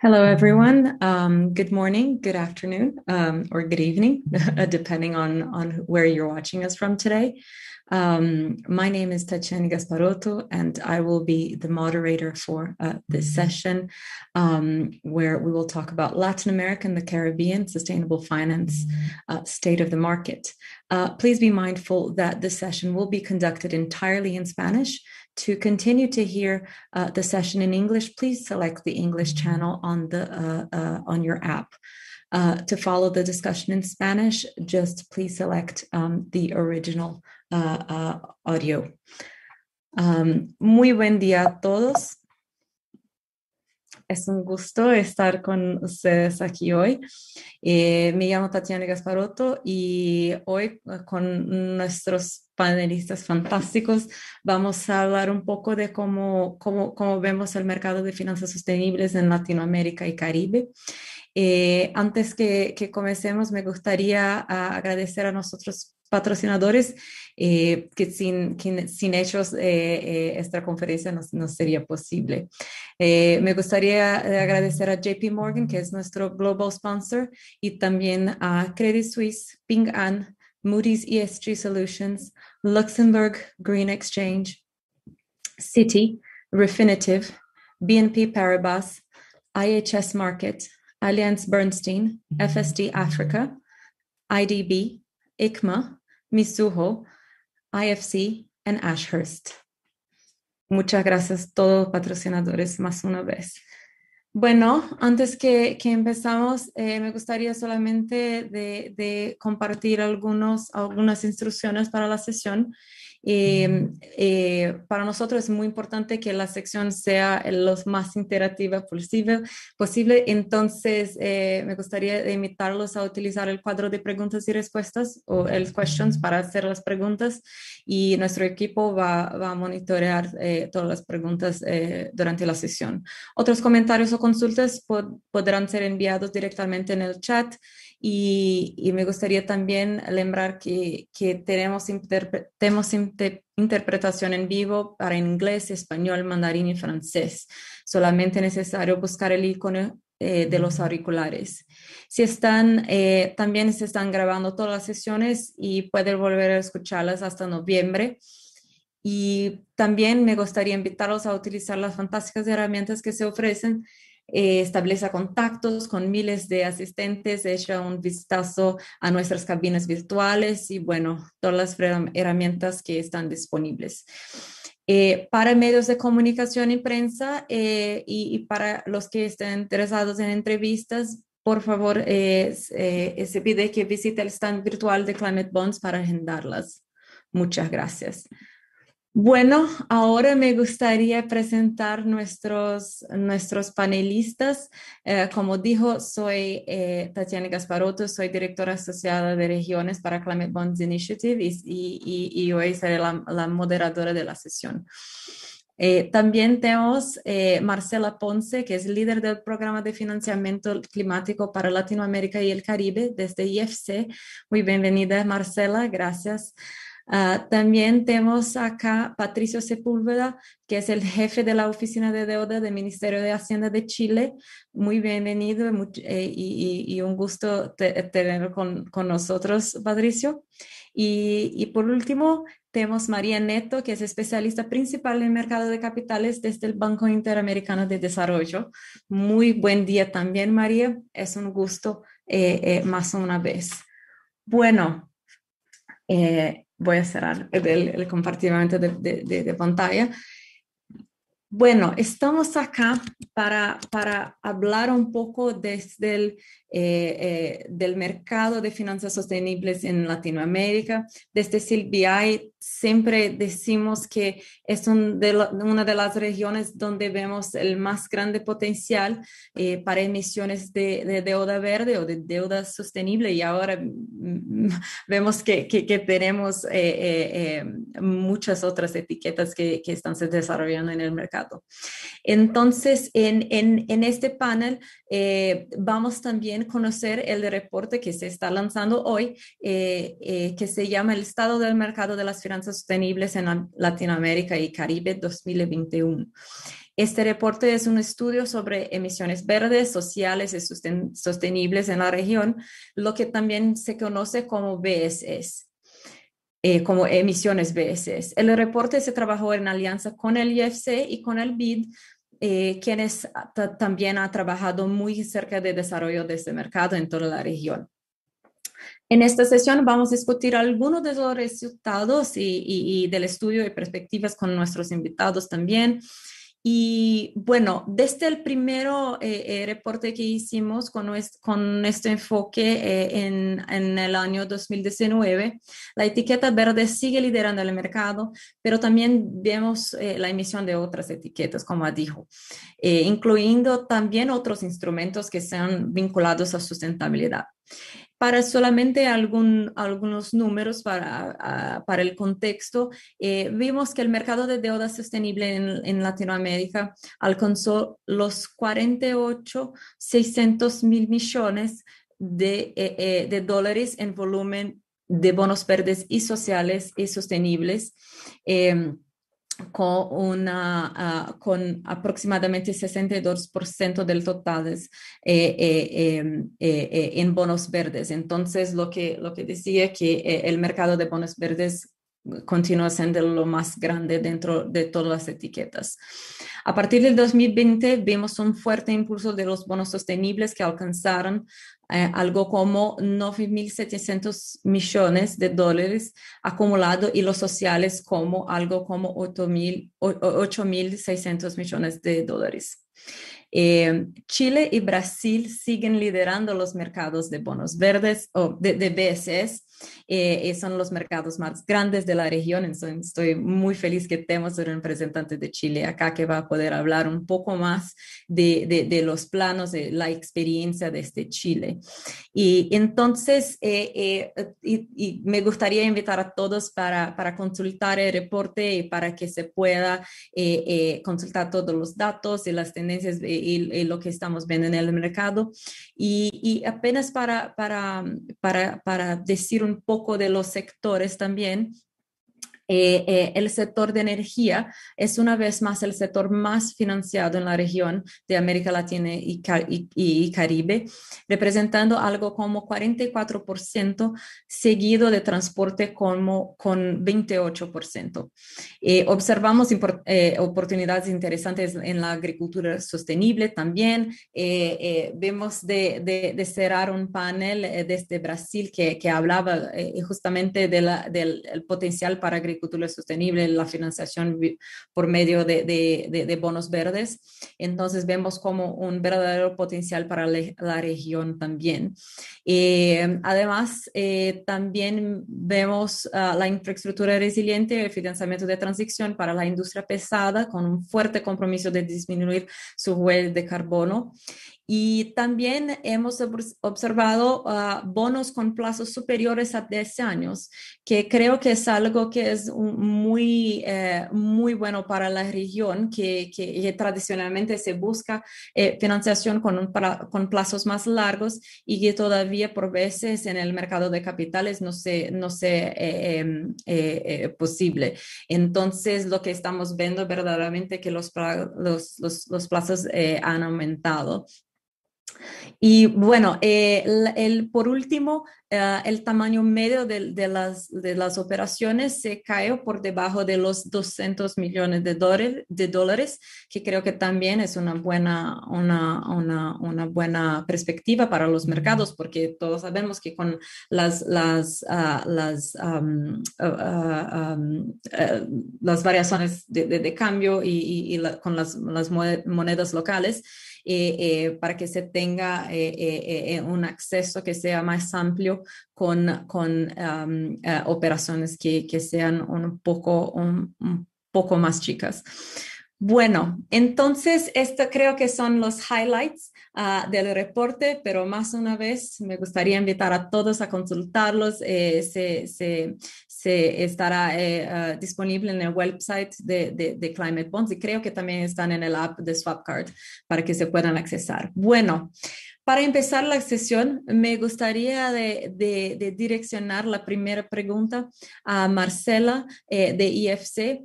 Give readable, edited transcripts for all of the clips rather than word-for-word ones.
Hello, everyone. Good morning, good afternoon, or good evening, depending on where you're watching us from today. My name is Tatiana Gasparotto, and I will be the moderator for this session, where we will talk about Latin America and the Caribbean sustainable finance state of the market. Please be mindful that this session will be conducted entirely in Spanish. To continue to hear the session in English, please select the English channel on your app. To follow the discussion in Spanish, just please select the original audio. Muy buen día a todos. Es un gusto estar con ustedes aquí hoy. Me llamo Tatiana Gasparotto y hoy con nuestros panelistas fantásticos vamos a hablar un poco de cómo vemos el mercado de finanzas sostenibles en Latinoamérica y Caribe. Antes que comencemos, me gustaría agradecer a nosotros patrocinadores, que sin ellos esta conferencia no sería posible. Me gustaría agradecer a JP Morgan, que es nuestro global sponsor, y también a Credit Suisse, Ping An, Moody's ESG Solutions, Luxembourg Green Exchange, Citi, Refinitiv, BNP Paribas, IHS Markit, Allianz Bernstein, FSD Africa, IDB, ICMA, Mizuho, IFC, and Ashurst. Muchas gracias a todos los patrocinadores más una vez. Bueno, antes que empezamos, me gustaría solamente de compartir algunas instrucciones para la sesión. Para nosotros es muy importante que la sección sea lo más interactiva posible. Entonces, me gustaría invitarlos a utilizar el cuadro de preguntas y respuestas o el questions para hacer las preguntas, y nuestro equipo va a monitorear todas las preguntas durante la sesión. Otros comentarios o consultas podrán ser enviados directamente en el chat. Y me gustaría también lembrar que tenemos interpretación en vivo para inglés, español, mandarín y francés. Solamente es necesario buscar el icono de los auriculares. También se están grabando todas las sesiones y pueden volver a escucharlas hasta noviembre. Y también me gustaría invitarlos a utilizar las fantásticas herramientas que se ofrecen. Establece contactos con miles de asistentes, echa un vistazo a nuestras cabinas virtuales y, bueno, todas las herramientas que están disponibles. Para medios de comunicación y prensa, y para los que estén interesados en entrevistas, por favor, se pide que visite el stand virtual de Climate Bonds para agendarlas. Muchas gracias. Bueno, ahora me gustaría presentar nuestros panelistas. Como dijo, soy Tatiana Gasparotto, soy directora asociada de regiones para Climate Bonds Initiative y hoy seré la moderadora de la sesión. También tenemos Marcela Ponce, que es líder del programa de financiamiento climático para Latinoamérica y el Caribe desde IFC. Muy bienvenida, Marcela, gracias. También tenemos acá Patricio Sepúlveda, que es el jefe de la Oficina de Deuda del Ministerio de Hacienda de Chile. Muy bienvenido y un gusto tenerlo con nosotros, Patricio. Y por último, tenemos María Neto, que es especialista principal en mercado de capitales desde el Banco Interamericano de Desarrollo. Muy buen día también, María. Es un gusto más una vez. Bueno, voy a cerrar el compartimiento de pantalla. Bueno, estamos acá para hablar un poco del mercado de finanzas sostenibles en Latinoamérica. Desde CILBI siempre decimos que es una de las regiones donde vemos el más grande potencial para emisiones de deuda verde o de deuda sostenible, y ahora vemos que tenemos muchas otras etiquetas que están se desarrollando en el mercado. Entonces, en este panel vamos también a conocer el reporte que se está lanzando hoy, que se llama El estado del mercado de las finanzas sostenibles en Latinoamérica y Caribe 2021. Este reporte es un estudio sobre emisiones verdes, sociales y sostenibles en la región, lo que también se conoce como BSS. Como emisiones BSS. El reporte se trabajó en alianza con el IFC y con el BID, quienes también han trabajado muy cerca del desarrollo de este mercado en toda la región. En esta sesión vamos a discutir algunos de los resultados y del estudio y perspectivas con nuestros invitados también. Y bueno, desde el primer reporte que hicimos con este enfoque en el año 2019, la etiqueta verde sigue liderando el mercado, pero también vemos la emisión de otras etiquetas, como dijo, incluyendo también otros instrumentos que sean vinculados a sustentabilidad. Para solamente algunos números para el contexto, vimos que el mercado de deuda sostenible en Latinoamérica alcanzó los 48.600.000 millones de dólares en volumen de bonos verdes y sociales y sostenibles. Con aproximadamente 62% del total en bonos verdes. Entonces, lo que decía que el mercado de bonos verdes continúa siendo lo más grande dentro de todas las etiquetas. A partir del 2020 vimos un fuerte impulso de los bonos sostenibles que alcanzaron algo como 9.700 millones de dólares acumulado y los sociales como algo como 8.600 millones de dólares. Chile y Brasil siguen liderando los mercados de bonos verdes o de BSS. Son los mercados más grandes de la región. Entonces, estoy muy feliz que tenemos un representante de Chile acá que va a poder hablar un poco más de los planos, de la experiencia desde Chile. Y entonces, y me gustaría invitar a todos para consultar el reporte y para que se pueda consultar todos los datos y las tendencias y lo que estamos viendo en el mercado. Y apenas para decir un poco de los sectores también. El sector de energía es una vez más el sector más financiado en la región de América Latina y Caribe, representando algo como 44%, seguido de transporte con 28%. Observamos oportunidades interesantes en la agricultura sostenible también. Vemos de cerrar un panel desde Brasil que hablaba justamente del potencial para agricultura sostenible, la financiación por medio de bonos verdes. Entonces vemos como un verdadero potencial para la región también. Además, también vemos la infraestructura resiliente y el financiamiento de transición para la industria pesada con un fuerte compromiso de disminuir su huella de carbono. Y también hemos observado bonos con plazos superiores a 10 años, que creo que es algo que es muy bueno para la región, que tradicionalmente se busca financiación con plazos más largos y que todavía por veces en el mercado de capitales no se posible. Entonces, lo que estamos viendo verdaderamente que los plazos han aumentado. Y bueno, por último, el tamaño medio de las operaciones se cae por debajo de los 200 millones de dólares, que creo que también es una buena perspectiva para los mercados, porque todos sabemos que con las variaciones de cambio y con las monedas locales, para que se tenga un acceso que sea más amplio con operaciones que sean un poco más chicas. Bueno, entonces esto creo que son los highlights del reporte, pero más una vez me gustaría invitar a todos a consultarlos. Se estará disponible en el website de Climate Bonds y creo que también están en el app de Swapcard para que se puedan accesar. Bueno. Para empezar la sesión, me gustaría de direccionar la primera pregunta a Marcela de IFC.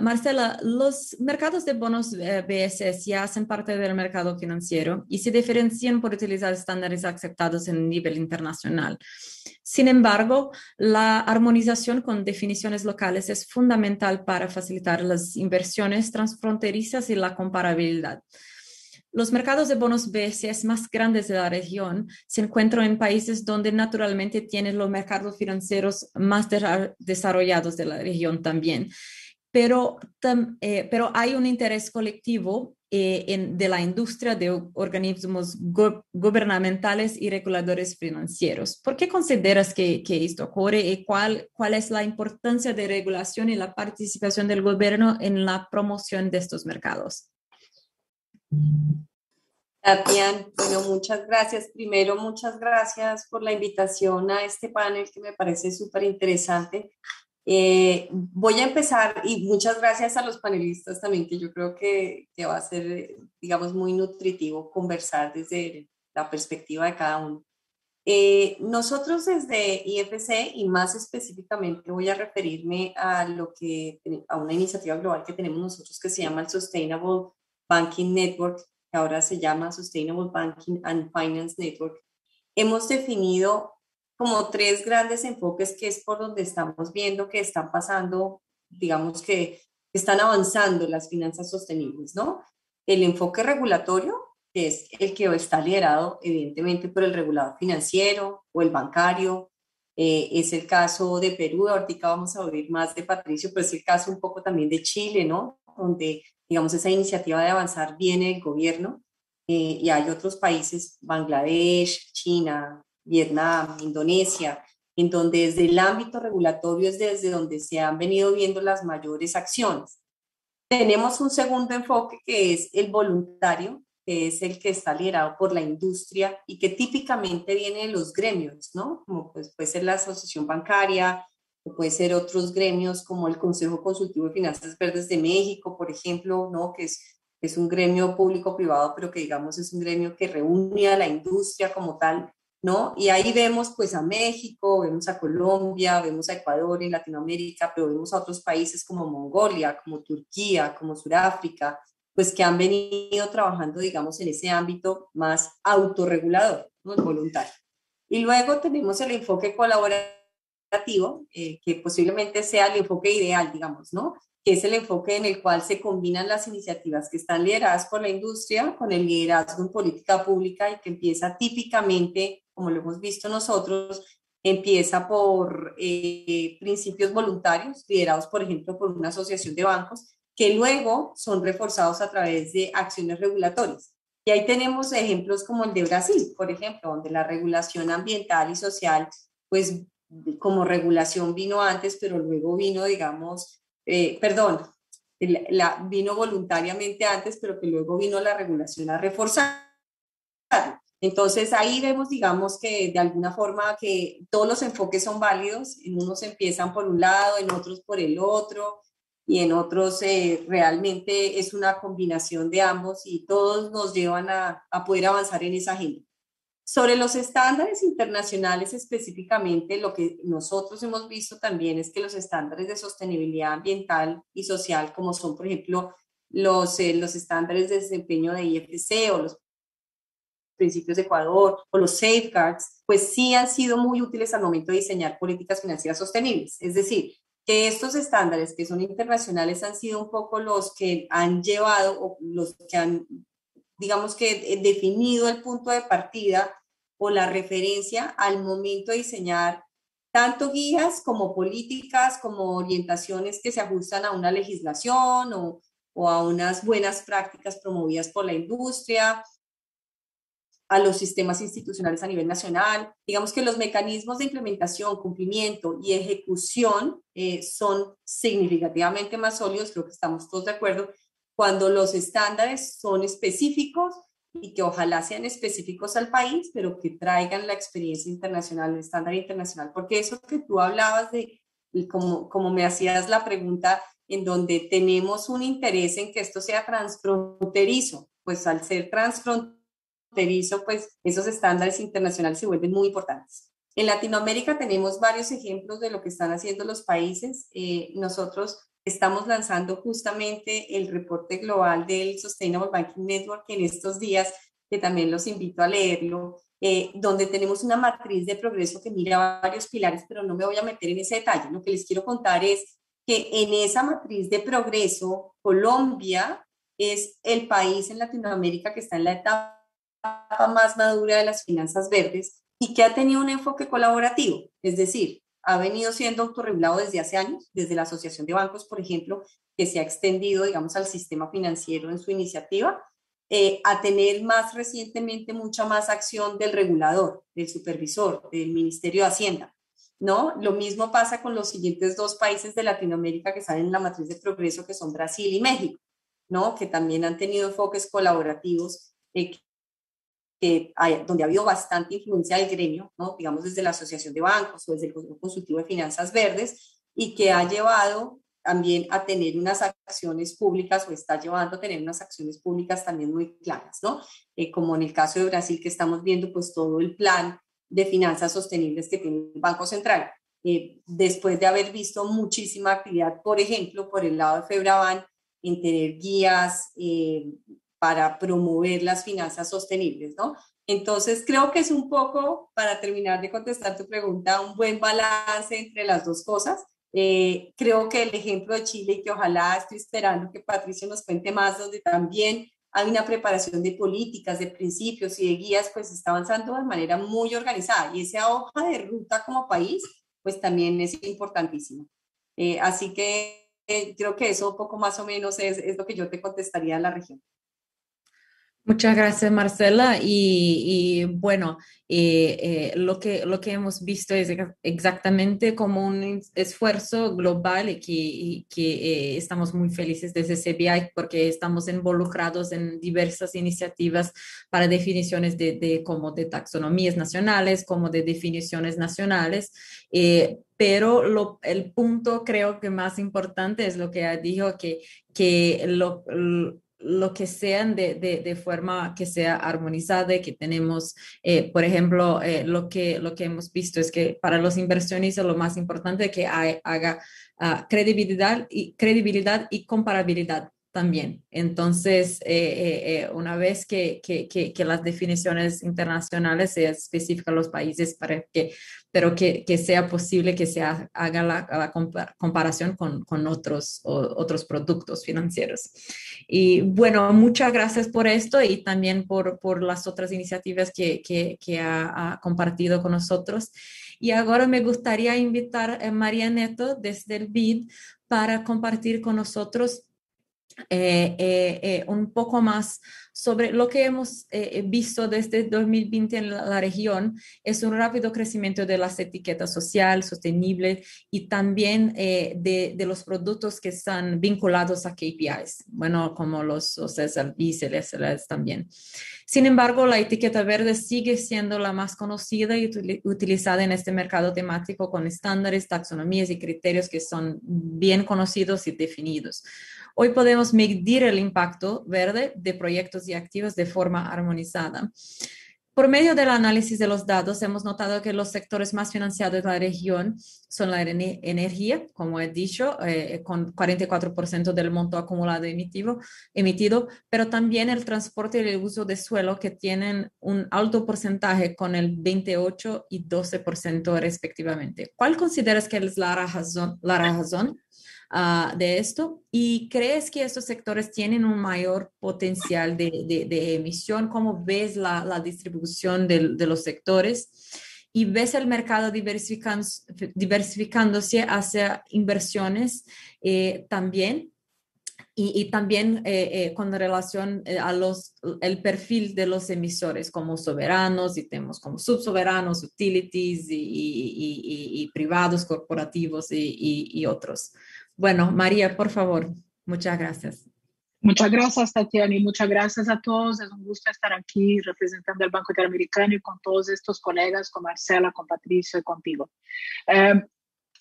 Marcela, los mercados de bonos BSS ya hacen parte del mercado financiero y se diferencian por utilizar estándares aceptados en nivel internacional. Sin embargo, la armonización con definiciones locales es fundamental para facilitar las inversiones transfronterizas y la comparabilidad. Los mercados de bonos BSS más grandes de la región se encuentran en países donde naturalmente tienen los mercados financieros más desarrollados de la región también. Pero hay un interés colectivo de la industria de organismos gubernamentales y reguladores financieros. ¿Por qué consideras que esto ocurre y cuál es la importancia de regulación y la participación del gobierno en la promoción de estos mercados? Tatiana, bueno, muchas gracias. Primero, muchas gracias por la invitación a este panel que me parece súper interesante. Voy a empezar y muchas gracias a los panelistas también, que yo creo que va a ser, digamos, muy nutritivo conversar desde la perspectiva de cada uno. Nosotros desde IFC y más específicamente voy a referirme a a una iniciativa global que tenemos nosotros que se llama el Sustainable Banking Network, que ahora se llama Sustainable Banking and Finance Network. Hemos definido como tres grandes enfoques que es por donde estamos viendo que están pasando, digamos que están avanzando las finanzas sostenibles, ¿no? El enfoque regulatorio, que es el que está liderado evidentemente por el regulador financiero o el bancario. Es el caso de Perú, ahorita vamos a oír más de Patricio, pero es el caso un poco también de Chile, ¿no? Donde, digamos, esa iniciativa de avanzar viene del gobierno, y hay otros países, Bangladesh, China, Vietnam, Indonesia, en donde desde el ámbito regulatorio es desde donde se han venido viendo las mayores acciones. Tenemos un segundo enfoque que es el voluntario, que es el que está liderado por la industria y que típicamente viene de los gremios, ¿no? Como pues puede ser la Asociación Bancaria, o puede ser otros gremios como el Consejo Consultivo de Finanzas Verdes de México, por ejemplo, ¿no? Es un gremio público-privado, pero que digamos es un gremio que reúne a la industria como tal, ¿no? Y ahí vemos pues a México, vemos a Colombia, vemos a Ecuador en Latinoamérica, pero vemos a otros países como Mongolia, como Turquía, como Sudáfrica, pues que han venido trabajando, digamos, en ese ámbito más autorregulador, ¿no? El voluntario. Y luego tenemos el enfoque colaborativo, que posiblemente sea el enfoque ideal, digamos, ¿no? Que es el enfoque en el cual se combinan las iniciativas que están lideradas por la industria con el liderazgo en política pública y que empieza típicamente, como lo hemos visto nosotros, empieza por principios voluntarios, liderados, por ejemplo, por una asociación de bancos, que luego son reforzados a través de acciones regulatorias. Y ahí tenemos ejemplos como el de Brasil, por ejemplo, donde la regulación ambiental y social, pues como regulación vino antes, pero luego vino, digamos, perdón, vino voluntariamente antes, pero que luego vino la regulación a reforzar. Entonces ahí vemos, digamos, que de alguna forma que todos los enfoques son válidos, en unos empiezan por un lado, en otros por el otro, y en otros realmente es una combinación de ambos y todos nos llevan a poder avanzar en esa agenda. Sobre los estándares internacionales específicamente, lo que nosotros hemos visto también es que los estándares de sostenibilidad ambiental y social, como son, por ejemplo, los estándares de desempeño de IFC o los principios de Ecuador o los safeguards, pues sí han sido muy útiles al momento de diseñar políticas financieras sostenibles. Es decir, que estos estándares que son internacionales han sido un poco los que han llevado o los que han, digamos que, definido el punto de partida o la referencia al momento de diseñar tanto guías como políticas, como orientaciones que se ajustan a una legislación o a unas buenas prácticas promovidas por la industria, a los sistemas institucionales a nivel nacional. Digamos que los mecanismos de implementación, cumplimiento y ejecución son significativamente más sólidos, creo que estamos todos de acuerdo, cuando los estándares son específicos y que ojalá sean específicos al país, pero que traigan la experiencia internacional, el estándar internacional, porque eso que tú hablabas de, y como me hacías la pregunta, en donde tenemos un interés en que esto sea transfronterizo, pues al ser transfronterizo, pues esos estándares internacionales se vuelven muy importantes. En Latinoamérica tenemos varios ejemplos de lo que están haciendo los países. Nosotros estamos lanzando justamente el reporte global del Sustainable Banking Network en estos días, que también los invito a leerlo, donde tenemos una matriz de progreso que mira varios pilares, pero no me voy a meter en ese detalle. Lo que les quiero contar es que en esa matriz de progreso, Colombia es el país en Latinoamérica que está en la etapa más madura de las finanzas verdes y que ha tenido un enfoque colaborativo, es decir, ha venido siendo autorregulado desde hace años, desde la Asociación de Bancos, por ejemplo, que se ha extendido, digamos, al sistema financiero en su iniciativa, a tener más recientemente mucha más acción del regulador, del supervisor, del Ministerio de Hacienda, ¿no? Lo mismo pasa con los siguientes dos países de Latinoamérica que salen en la matriz de progreso, que son Brasil y México, ¿no? Que también han tenido enfoques colaborativos donde ha habido bastante influencia del gremio, ¿no? Digamos desde la Asociación de Bancos o desde el Consejo Consultivo de Finanzas Verdes, y que ha llevado también a tener unas acciones públicas o está llevando a tener unas acciones públicas también muy claras, ¿no? Como en el caso de Brasil, que estamos viendo pues todo el plan de finanzas sostenibles que tiene el Banco Central. Después de haber visto muchísima actividad, por ejemplo, por el lado de Febraban, en tener guías para promover las finanzas sostenibles, ¿no? Entonces, creo que es un poco, para terminar de contestar tu pregunta, un buen balance entre las dos cosas. Creo que el ejemplo de Chile, y que ojalá estoy esperando que Patricio nos cuente más, donde también hay una preparación de políticas, de principios y de guías, pues está avanzando de manera muy organizada. Y esa hoja de ruta como país, pues también es importantísimo. Así que creo que eso poco más o menos es lo que yo te contestaría a la región. Muchas gracias, Marcela. Y bueno, lo que hemos visto es exactamente como un esfuerzo global y que estamos muy felices desde CBI porque estamos involucrados en diversas iniciativas para definiciones como de taxonomías nacionales, como de definiciones nacionales. Pero el punto creo que más importante es lo que dijo, que lo que sean de forma que sea armonizada, que tenemos, por ejemplo, lo que hemos visto es que para los inversionistas lo más importante es que haga credibilidad y comparabilidad también. Entonces, una vez que las definiciones internacionales sean específicas a los países pero que sea posible que se haga la comparación con otros productos financieros. Y bueno, muchas gracias por esto y también por las otras iniciativas que ha compartido con nosotros. Y ahora me gustaría invitar a María Neto desde el BID para compartir con nosotros un poco más sobre lo que hemos visto desde 2020 en la región. Es un rápido crecimiento de las etiquetas social, sostenible y también de los productos que están vinculados a KPIs, bueno, como los SLBs, el SLS también. Sin embargo, la etiqueta verde sigue siendo la más conocida y utilizada en este mercado temático con estándares, taxonomías y criterios que son bien conocidos y definidos. Hoy podemos medir el impacto verde de proyectos y activos de forma armonizada. Por medio del análisis de los datos, hemos notado que los sectores más financiados de la región son la energía, como he dicho, con 44% del monto acumulado emitido, pero también el transporte y el uso de suelo, que tienen un alto porcentaje con el 28 y 12% respectivamente. ¿Cuál consideras que es la razón de esto? ¿Y crees que estos sectores tienen un mayor potencial de emisión? ¿Cómo ves la distribución de los sectores? ¿Y ves el mercado diversificándose hacia inversiones también? Y también con relación el perfil de los emisores como soberanos, y tenemos como subsoberanos, utilities y privados, corporativos y otros. Bueno, María, por favor, muchas gracias. Muchas gracias, Tatiana, y muchas gracias a todos. Es un gusto estar aquí representando al Banco Interamericano y con todos estos colegas, con Marcela, con Patricio y contigo. Eh,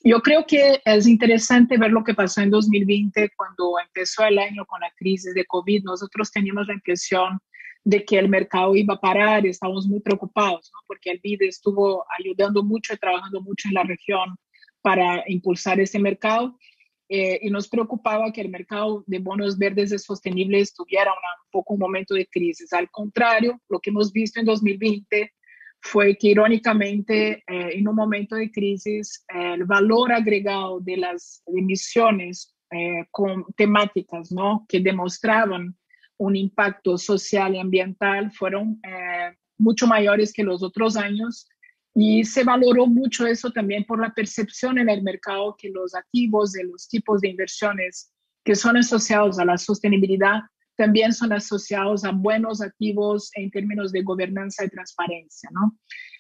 yo creo que es interesante ver lo que pasó en 2020 cuando empezó el año con la crisis de COVID. Nosotros teníamos la impresión de que el mercado iba a parar y estábamos muy preocupados, ¿no? Porque el BID estuvo ayudando mucho y trabajando mucho en la región para impulsar ese mercado. Y nos preocupaba que el mercado de bonos verdes y sostenibles tuviera un poco un momento de crisis. Al contrario, lo que hemos visto en 2020 fue que irónicamente en un momento de crisis el valor agregado de las emisiones con temáticas, ¿no?, que demostraban un impacto social y ambiental fueron mucho mayores que los otros años. Y se valoró mucho eso también por la percepción en el mercado que los activos de los tipos de inversiones que son asociados a la sostenibilidad también son asociados a buenos activos en términos de gobernanza y transparencia, ¿no?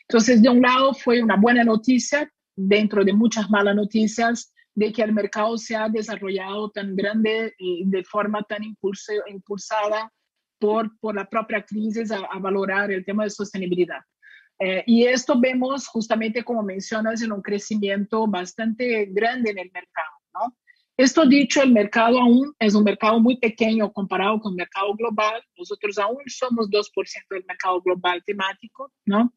Entonces, de un lado fue una buena noticia, dentro de muchas malas noticias, de que el mercado se ha desarrollado tan grande y de forma tan impulsada por la propia crisis a valorar el tema de sostenibilidad. Y esto vemos justamente, como mencionas, en un crecimiento bastante grande en el mercado, ¿no? Esto dicho, el mercado aún es un mercado muy pequeño comparado con el mercado global. Nosotros aún somos 2% del mercado global temático, ¿no?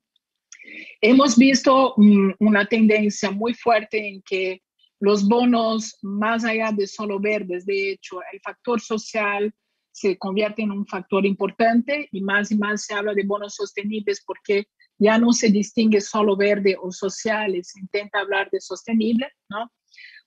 Hemos visto una tendencia muy fuerte en que los bonos, más allá de solo verdes, de hecho, el factor social se convierte en un factor importante y más se habla de bonos sostenibles porque ya no se distingue solo verde o sociales, se intenta hablar de sostenible, ¿no?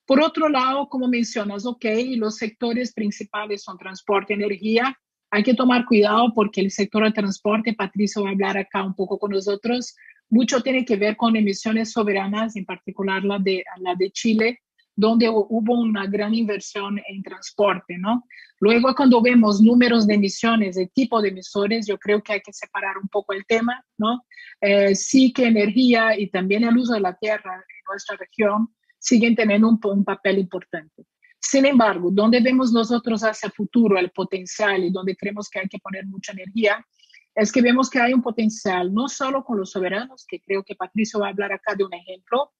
Por otro lado, como mencionas, ok, los sectores principales son transporte, energía. Hay que tomar cuidado porque el sector de transporte, Patricio va a hablar acá un poco con nosotros, mucho tiene que ver con emisiones soberanas, en particular la de Chile, donde hubo una gran inversión en transporte, ¿no? Luego, cuando vemos números de emisiones, de tipo de emisores, yo creo que hay que separar un poco el tema, ¿no? Sí que energía y también el uso de la tierra en nuestra región siguen teniendo un papel importante. Sin embargo, donde vemos nosotros hacia futuro el potencial y donde creemos que hay que poner mucha energía, es que vemos que hay un potencial, no solo con los soberanos, que creo que Patricio va a hablar acá de un ejemplo.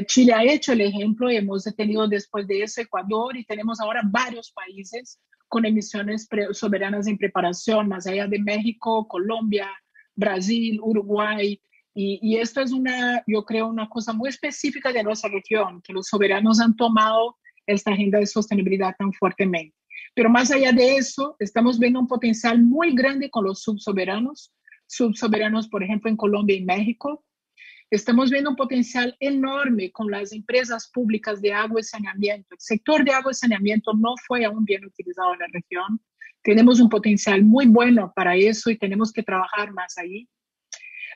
Chile ha hecho el ejemplo y hemos tenido después de eso Ecuador y tenemos ahora varios países con emisiones soberanas en preparación, más allá de México, Colombia, Brasil, Uruguay. Y esto es yo creo, una cosa muy específica de nuestra región, que los soberanos han tomado esta agenda de sostenibilidad tan fuertemente. Pero más allá de eso, estamos viendo un potencial muy grande con los subsoberanos, por ejemplo, en Colombia y México. Estamos viendo un potencial enorme con las empresas públicas de agua y saneamiento. El sector de agua y saneamiento no fue aún bien utilizado en la región. Tenemos un potencial muy bueno para eso y tenemos que trabajar más ahí.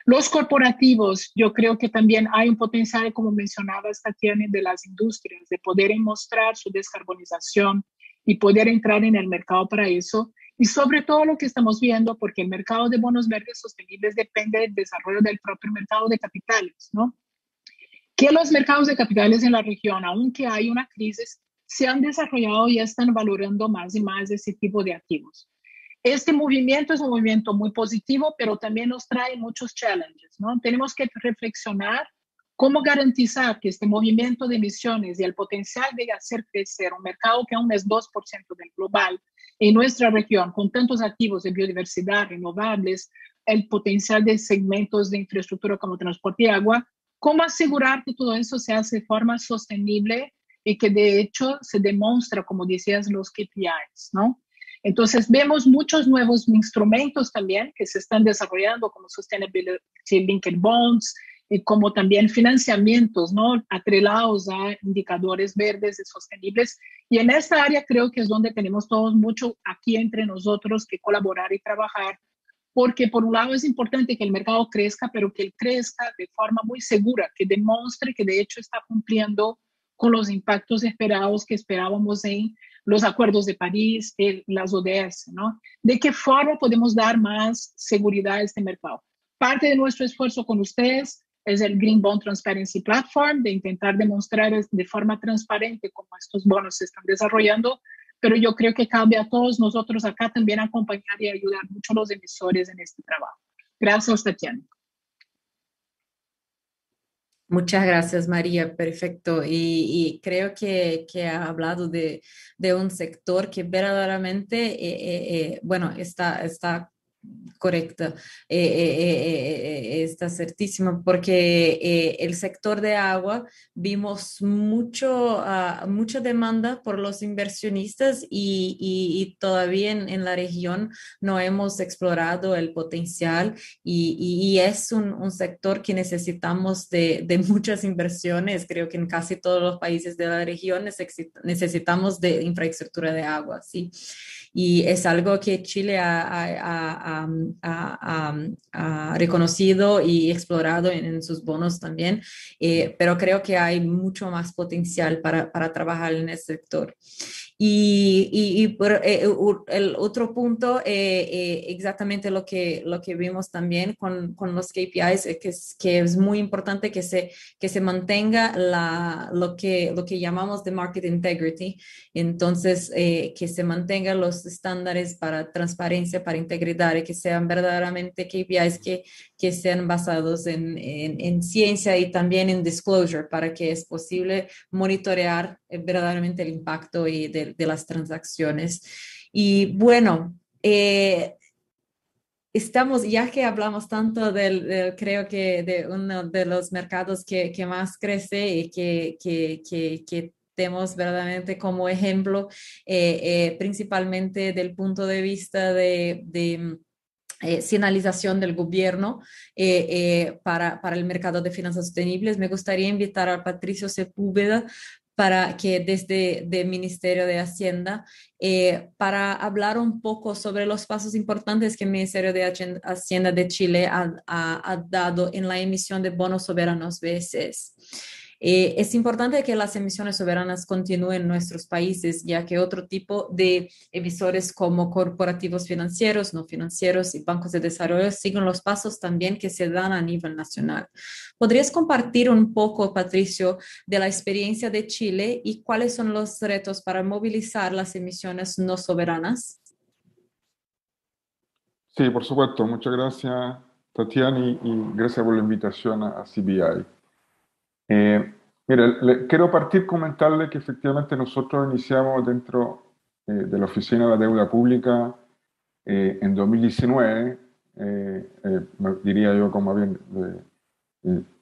Los corporativos, yo creo que también hay un potencial, como mencionabas, Tatiana, de las industrias, de poder mostrar su descarbonización y poder entrar en el mercado para eso. Y sobre todo lo que estamos viendo, porque el mercado de bonos verdes sostenibles depende del desarrollo del propio mercado de capitales, ¿no? Que los mercados de capitales en la región, aunque hay una crisis, se han desarrollado y están valorando más y más ese tipo de activos. Este movimiento es un movimiento muy positivo, pero también nos trae muchos challenges, ¿no? Tenemos que reflexionar cómo garantizar que este movimiento de emisiones y el potencial de hacer crecer un mercado que aún es 2% del global en nuestra región, con tantos activos de biodiversidad, renovables, el potencial de segmentos de infraestructura como transporte y agua, cómo asegurar que todo eso se hace de forma sostenible y que de hecho se demuestra, como decías, los KPIs, ¿no? Entonces, vemos muchos nuevos instrumentos también que se están desarrollando, como Sustainability Linked Bonds y como también financiamientos, ¿no?, atrelados a indicadores verdes y sostenibles. Y en esta área creo que es donde tenemos todos mucho aquí entre nosotros que colaborar y trabajar, porque por un lado es importante que el mercado crezca, pero que él crezca de forma muy segura, que demuestre que de hecho está cumpliendo con los impactos esperados que esperábamos en los acuerdos de París, las ODS, ¿no? ¿De qué forma podemos dar más seguridad a este mercado? Parte de nuestro esfuerzo con ustedes es el Green Bond Transparency Platform, de intentar demostrar de forma transparente cómo estos bonos se están desarrollando, pero yo creo que cabe a todos nosotros acá también acompañar y ayudar mucho a los emisores en este trabajo. Gracias, Tatiana. Muchas gracias, María. Perfecto. Y creo que ha hablado de un sector que verdaderamente, bueno, está correcta, está certísima, porque el sector de agua vimos mucha demanda por los inversionistas y todavía en la región no hemos explorado el potencial y es un sector que necesitamos de muchas inversiones. Creo que en casi todos los países de la región necesitamos de infraestructura de agua, ¿sí? Y es algo que Chile ha reconocido y explorado en sus bonos también, pero creo que hay mucho más potencial para trabajar en el sector. El otro punto, exactamente lo que vimos también con los KPIs, que es muy importante que se mantenga lo que llamamos de market integrity. Entonces, que se mantengan los estándares para transparencia, para integridad, y que sean verdaderamente KPIs que sean basados en ciencia y también en disclosure, para que es posible monitorear verdaderamente el impacto de las transacciones. Y bueno, estamos, ya que hablamos tanto creo que de uno de los mercados que más crece y que tenemos verdaderamente como ejemplo, principalmente del punto de vista de señalización del gobierno para el mercado de finanzas sostenibles. Me gustaría invitar a Patricio Sepúlveda para que desde el Ministerio de Hacienda, para hablar un poco sobre los pasos importantes que el Ministerio de Hacienda de Chile ha dado en la emisión de bonos soberanos BSS. Es importante que las emisiones soberanas continúen en nuestros países, ya que otro tipo de emisores como corporativos financieros, no financieros y bancos de desarrollo siguen los pasos también que se dan a nivel nacional. ¿Podrías compartir un poco, Patricio, de la experiencia de Chile y cuáles son los retos para movilizar las emisiones no soberanas? Sí, por supuesto. Muchas gracias, Tatiana, y gracias por la invitación a CBI. Mira, quiero partir comentarle que efectivamente nosotros iniciamos dentro de la Oficina de la Deuda Pública en 2019, diría yo como bien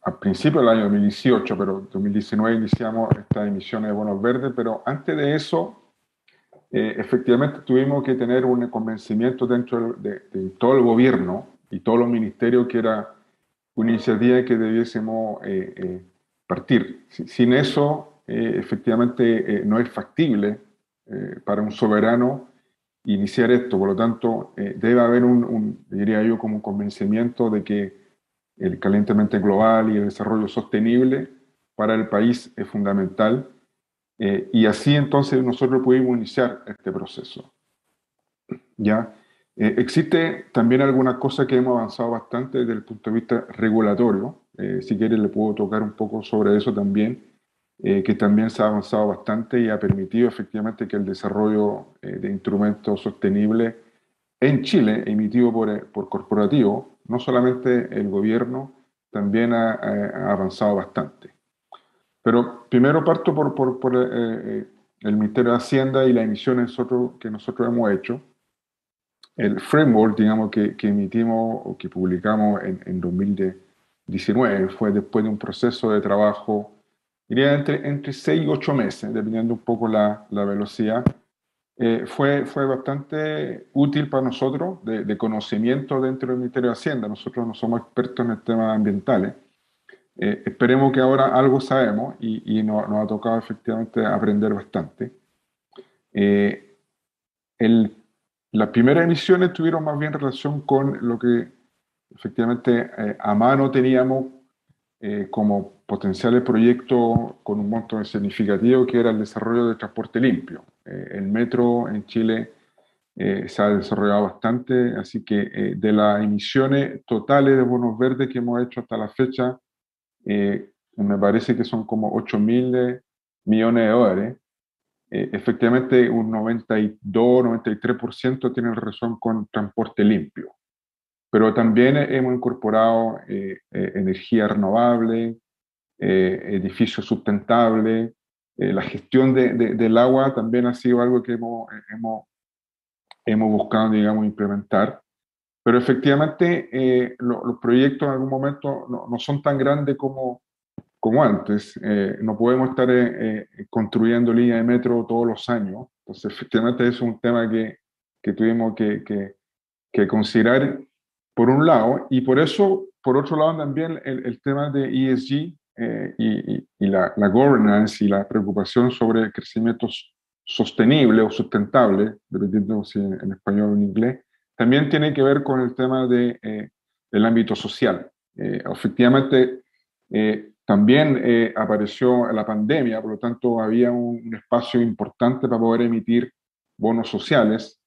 al principio del año 2018, pero en 2019 iniciamos estas emisiones de bonos verdes, pero antes de eso, efectivamente tuvimos que tener un convencimiento dentro de todo el gobierno y todos los ministerios que era una iniciativa que debiésemos partir. Sin eso, efectivamente, no es factible para un soberano iniciar esto. Por lo tanto, debe haber diría yo, como un convencimiento de que el calentamiento global y el desarrollo sostenible para el país es fundamental. Y así entonces nosotros pudimos iniciar este proceso. ¿Ya? Existe también algunas cosas que hemos avanzado bastante desde el punto de vista regulatorio. Si quiere le puedo tocar un poco sobre eso también, que también se ha avanzado bastante y ha permitido efectivamente que el desarrollo de instrumentos sostenibles en Chile, emitido por corporativos, no solamente el gobierno, también ha avanzado bastante. Pero primero parto por el Ministerio de Hacienda y las emisiones que nosotros hemos hecho. El framework, digamos, que emitimos o que publicamos en 2019 fue después de un proceso de trabajo, diría entre 6 y 8 meses, dependiendo un poco la velocidad. Fue bastante útil para nosotros, de conocimiento dentro del Ministerio de Hacienda. Nosotros no somos expertos en temas ambientales. Esperemos que ahora algo sabemos y nos ha tocado efectivamente aprender bastante. Las primeras emisiones tuvieron más bien relación con lo que efectivamente a mano teníamos como potenciales proyectos con un monto significativo, que era el desarrollo del transporte limpio. El metro en Chile se ha desarrollado bastante, así que de las emisiones totales de bonos verdes que hemos hecho hasta la fecha, me parece que son como 8.000 millones de dólares. efectivamente un 92-93% tiene relación con transporte limpio. Pero también hemos incorporado energía renovable, edificios sustentables, la gestión del agua también ha sido algo que hemos buscado, digamos, implementar. Pero efectivamente los proyectos en algún momento no son tan grandes como antes. No podemos estar construyendo líneas de metro todos los años. Entonces, efectivamente, eso es un tema que tuvimos que considerar por un lado, y por eso, por otro lado, también el tema de ESG y la governance y la preocupación sobre el crecimiento sostenible o sustentable, dependiendo si en español o en inglés, también tiene que ver con el tema del ámbito social. Efectivamente, también apareció la pandemia, por lo tanto había un espacio importante para poder emitir bonos sociales,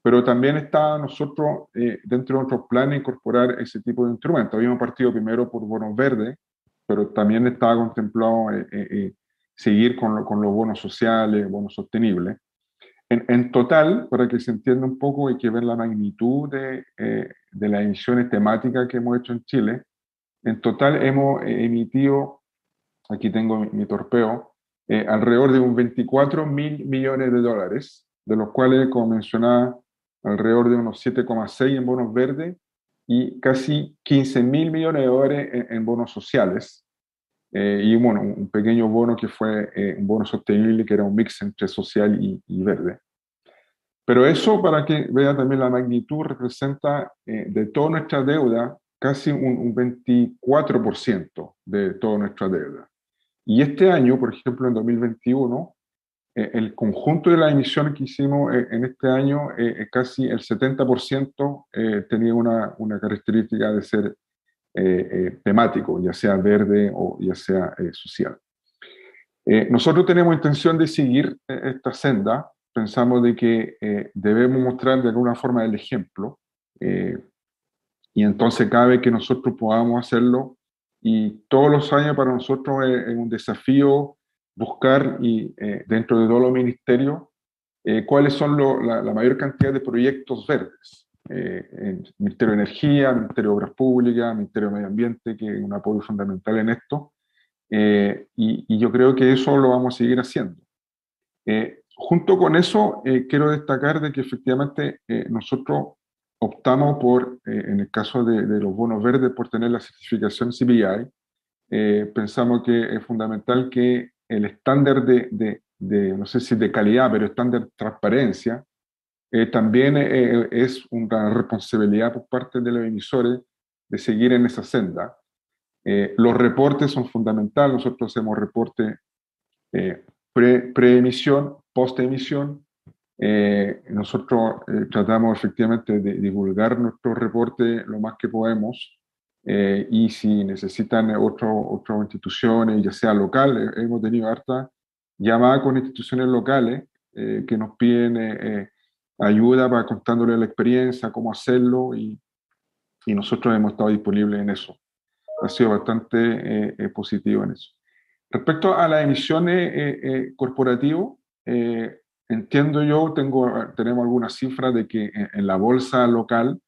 pero también está nosotros, dentro de nuestros planes, incorporar ese tipo de instrumentos. Habíamos partido primero por bonos verdes, pero también estaba contemplado seguir con los bonos sociales, bonos sostenibles. En total, para que se entienda un poco, hay que ver la magnitud de las emisiones temáticas que hemos hecho en Chile. En total hemos emitido, aquí tengo mi torpeo, alrededor de un 24.000 millones de dólares, de los cuales, como mencionaba, alrededor de unos 7,6 en bonos verdes y casi 15.000 millones de dólares en bonos sociales. Y bueno, un pequeño bono que fue un bono sostenible, que era un mix entre social y verde. Pero eso, para que vea también la magnitud, representa de toda nuestra deuda casi un 24% de toda nuestra deuda. Y este año, por ejemplo, en 2021, el conjunto de las emisiones que hicimos en este año, casi el 70% tenía una característica de ser temático, ya sea verde o ya sea social. Nosotros tenemos intención de seguir esta senda. Pensamos de que debemos mostrar de alguna forma el ejemplo, y entonces cada vez que nosotros podamos hacerlo, y todos los años para nosotros es un desafío buscar dentro de todos los ministerios cuáles son la mayor cantidad de proyectos verdes. El Ministerio de Energía, Ministerio de Obras Públicas, Ministerio de Medio Ambiente, que es un apoyo fundamental en esto, y yo creo que eso lo vamos a seguir haciendo. Junto con eso, quiero destacar de que efectivamente nosotros optamos por, en el caso de los bonos verdes, por tener la certificación CBI. Pensamos que es fundamental que el estándar no sé si de calidad, pero estándar de transparencia, también es una responsabilidad por parte de los emisores de seguir en esa senda. Los reportes son fundamentales. Nosotros hacemos reportes pre-emisión, post-emisión. Nosotros tratamos efectivamente de divulgar nuestros reportes lo más que podemos, y si necesitan otras instituciones, ya sea locales, hemos tenido harta llamada con instituciones locales que nos piden ayuda para contándoles la experiencia, cómo hacerlo, y nosotros hemos estado disponibles en eso. Ha sido bastante positivo en eso. Respecto a las emisiones corporativas, entiendo yo, tenemos algunas cifras de que en la bolsa local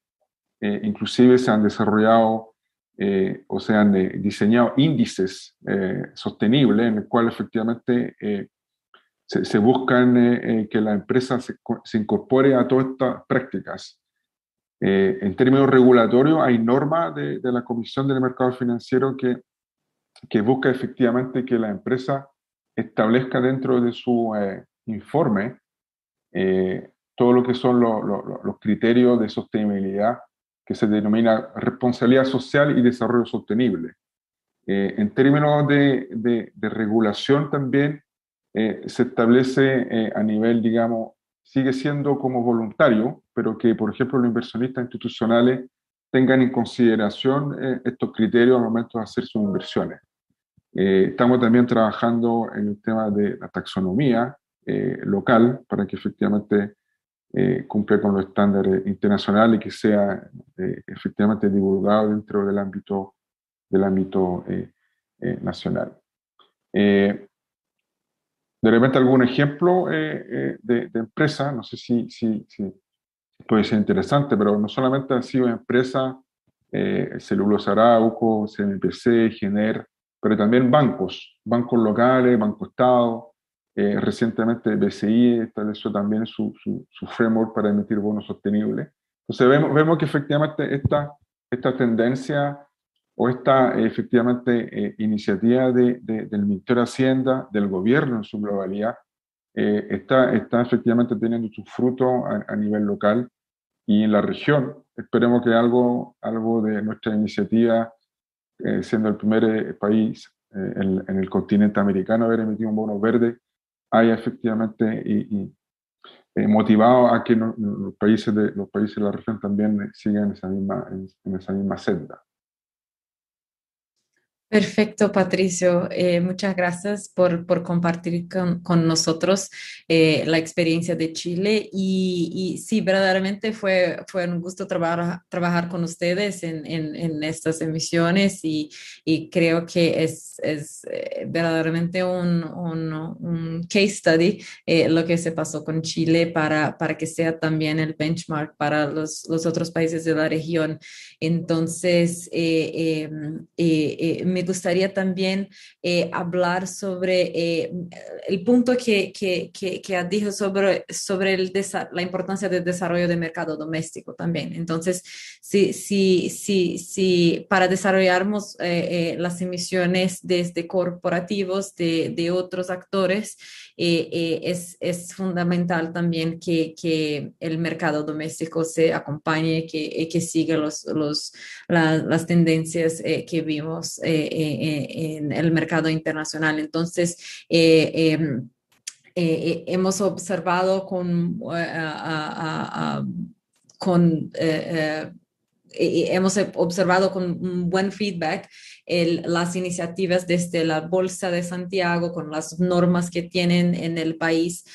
inclusive se han desarrollado o se han diseñado índices sostenibles en el cual efectivamente se buscan que la empresa se incorpore a todas estas prácticas. En términos regulatorios, hay normas de la Comisión del Mercado Financiero que busca efectivamente que la empresa establezca dentro de su informe todo lo que son los criterios de sostenibilidad, que se denomina responsabilidad social y desarrollo sostenible. En términos de regulación también se establece a nivel, digamos, sigue siendo como voluntario, pero que, por ejemplo, los inversionistas institucionales tengan en consideración estos criterios al momento de hacer sus inversiones. Estamos también trabajando en el tema de la taxonomía local para que efectivamente cumpla con los estándares internacionales y que sea efectivamente divulgado dentro del ámbito nacional. de repente algún ejemplo de empresa, no sé si puede ser interesante, pero no solamente han sido empresas, Celulosa Arauco, CMPC, Gener, pero también bancos locales, Banco Estado, recientemente BCI estableció también su framework para emitir bonos sostenibles. Entonces vemos que efectivamente esta tendencia o esta efectivamente iniciativa del Ministerio de Hacienda, del gobierno en su globalidad, está efectivamente teniendo sus frutos a nivel local y en la región. Esperemos que algo de nuestra iniciativa, siendo el primer país en el continente americano a haber emitido un bono verde, haya efectivamente motivado a que los países de la región también sigan en esa misma senda. Perfecto, Patricio. Muchas gracias por compartir con nosotros la experiencia de Chile y sí, verdaderamente fue un gusto trabajar con ustedes en estas emisiones y creo que es verdaderamente un case study lo que se pasó con Chile para que sea también el benchmark para los otros países de la región. Entonces, me gustaría también hablar sobre el punto que has dicho sobre la importancia del desarrollo del mercado doméstico también. Entonces, si para desarrollarnos las emisiones desde corporativos de otros actores, es fundamental también que el mercado doméstico se acompañe, que siga las tendencias que vimos en el mercado internacional. Entonces, hemos observado hemos observado con un buen feedback las iniciativas desde la Bolsa de Santiago con las normas que tienen en el país,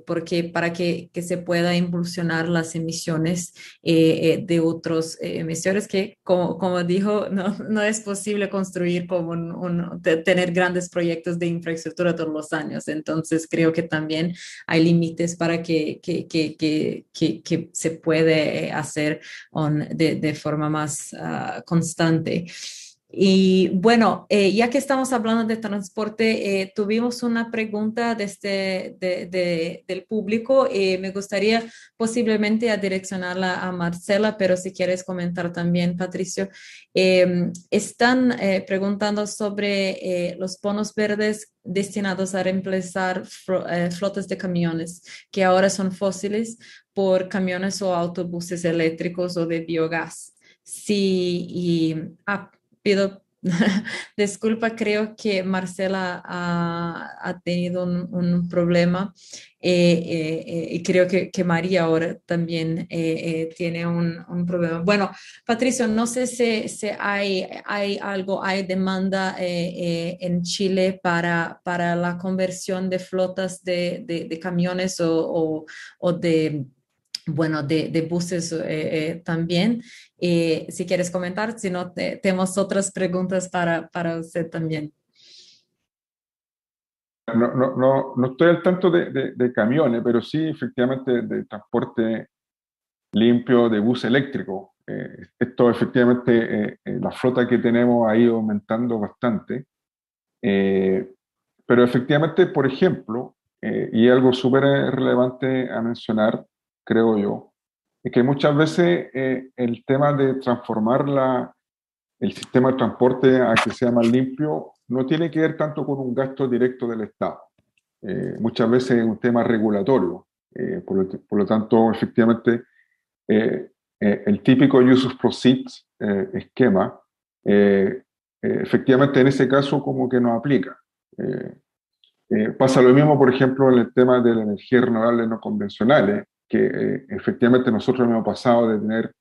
porque para que se pueda impulsionar las emisiones de otros emisores que, como dijo, no es posible construir como tener grandes proyectos de infraestructura todos los años. Entonces, creo que también hay límites para que se puede hacer de forma más constante. Y bueno, ya que estamos hablando de transporte, tuvimos una pregunta del público. Me gustaría posiblemente direccionarla a Marcela, pero si quieres comentar también, Patricio. Están preguntando sobre los bonos verdes destinados a reemplazar flotas de camiones que ahora son fósiles por camiones o autobuses eléctricos o de biogás. Sí, pido disculpa, creo que Marcela ha tenido un problema y creo que María ahora también tiene un problema. Bueno, Patricio, no sé si hay demanda en Chile para la conversión de flotas de camiones o de buses también. Si quieres comentar, si no, tenemos otras preguntas para usted también. No estoy al tanto de camiones, pero sí efectivamente de transporte limpio, de bus eléctrico. Esto efectivamente, la flota que tenemos ha ido aumentando bastante. Pero efectivamente, por ejemplo, y algo súper relevante a mencionar, creo yo, es que muchas veces el tema de transformar el sistema de transporte a que sea más limpio no tiene que ver tanto con un gasto directo del Estado. Muchas veces es un tema regulatorio. Por lo tanto, efectivamente, el típico use of proceeds esquema, efectivamente en ese caso como que no aplica. Pasa lo mismo, por ejemplo, en el tema de la energía renovable no convencionales, que efectivamente nosotros hemos pasado de tener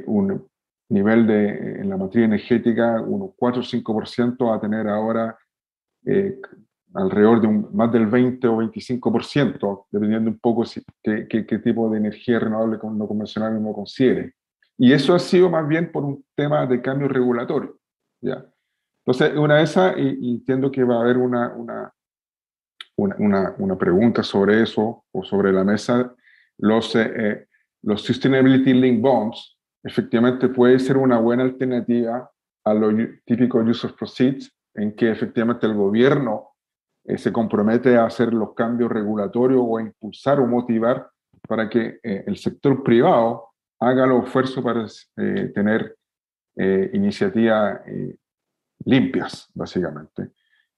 un nivel en la matriz energética unos 4 o 5% a tener ahora alrededor de más del 20 o 25%, dependiendo un poco qué tipo de energía renovable no convencional uno considere. Y eso ha sido más bien por un tema de cambio regulatorio, ¿ya? Entonces, una de esas, y entiendo que va a haber una pregunta sobre eso o sobre la mesa, los Sustainability Linked Bonds efectivamente puede ser una buena alternativa a los típicos use of proceeds, en que efectivamente el gobierno se compromete a hacer los cambios regulatorios o a impulsar o motivar para que el sector privado haga los esfuerzos para tener iniciativas limpias, básicamente.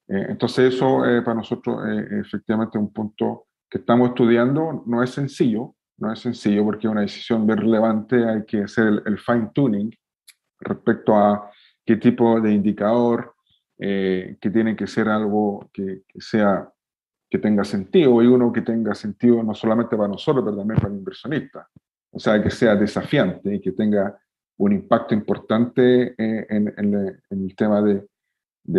Entonces eso para nosotros efectivamente es un punto que estamos estudiando. No es sencillo, no es sencillo porque es una decisión bien relevante, hay que hacer el fine tuning respecto a qué tipo de indicador, que tiene que ser algo que tenga sentido, y uno que tenga sentido no solamente para nosotros, pero también para el inversionista. O sea, que sea desafiante y que tenga un impacto importante en el tema de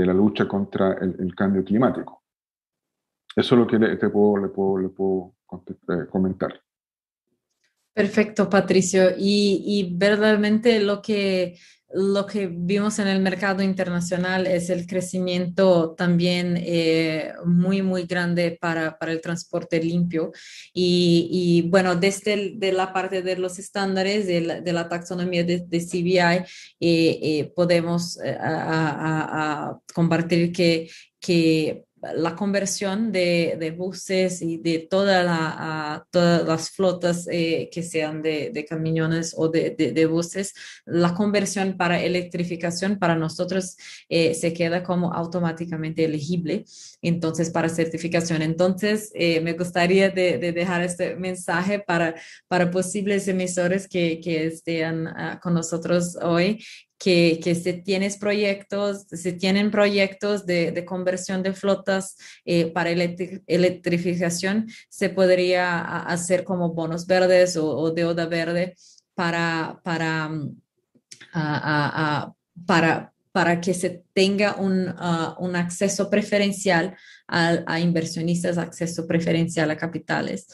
la lucha contra el cambio climático. Eso es lo que le puedo comentar. Perfecto, Patricio. Y verdaderamente lo que vimos en el mercado internacional es el crecimiento también muy, muy grande para el transporte limpio. Y bueno, desde de la parte de los estándares de la taxonomía de CBI, podemos a compartir que la conversión de buses y de todas las flotas que sean de camiones o de buses, la conversión para electrificación para nosotros se queda como automáticamente elegible, entonces para certificación. Entonces, me gustaría de dejar este mensaje para posibles emisores que estén con nosotros hoy, que se tienen proyectos de conversión de flotas para electrificación, se podría hacer como bonos verdes o deuda verde a- a- para que se tenga un acceso preferencial a inversionistas, acceso preferencial a capitales,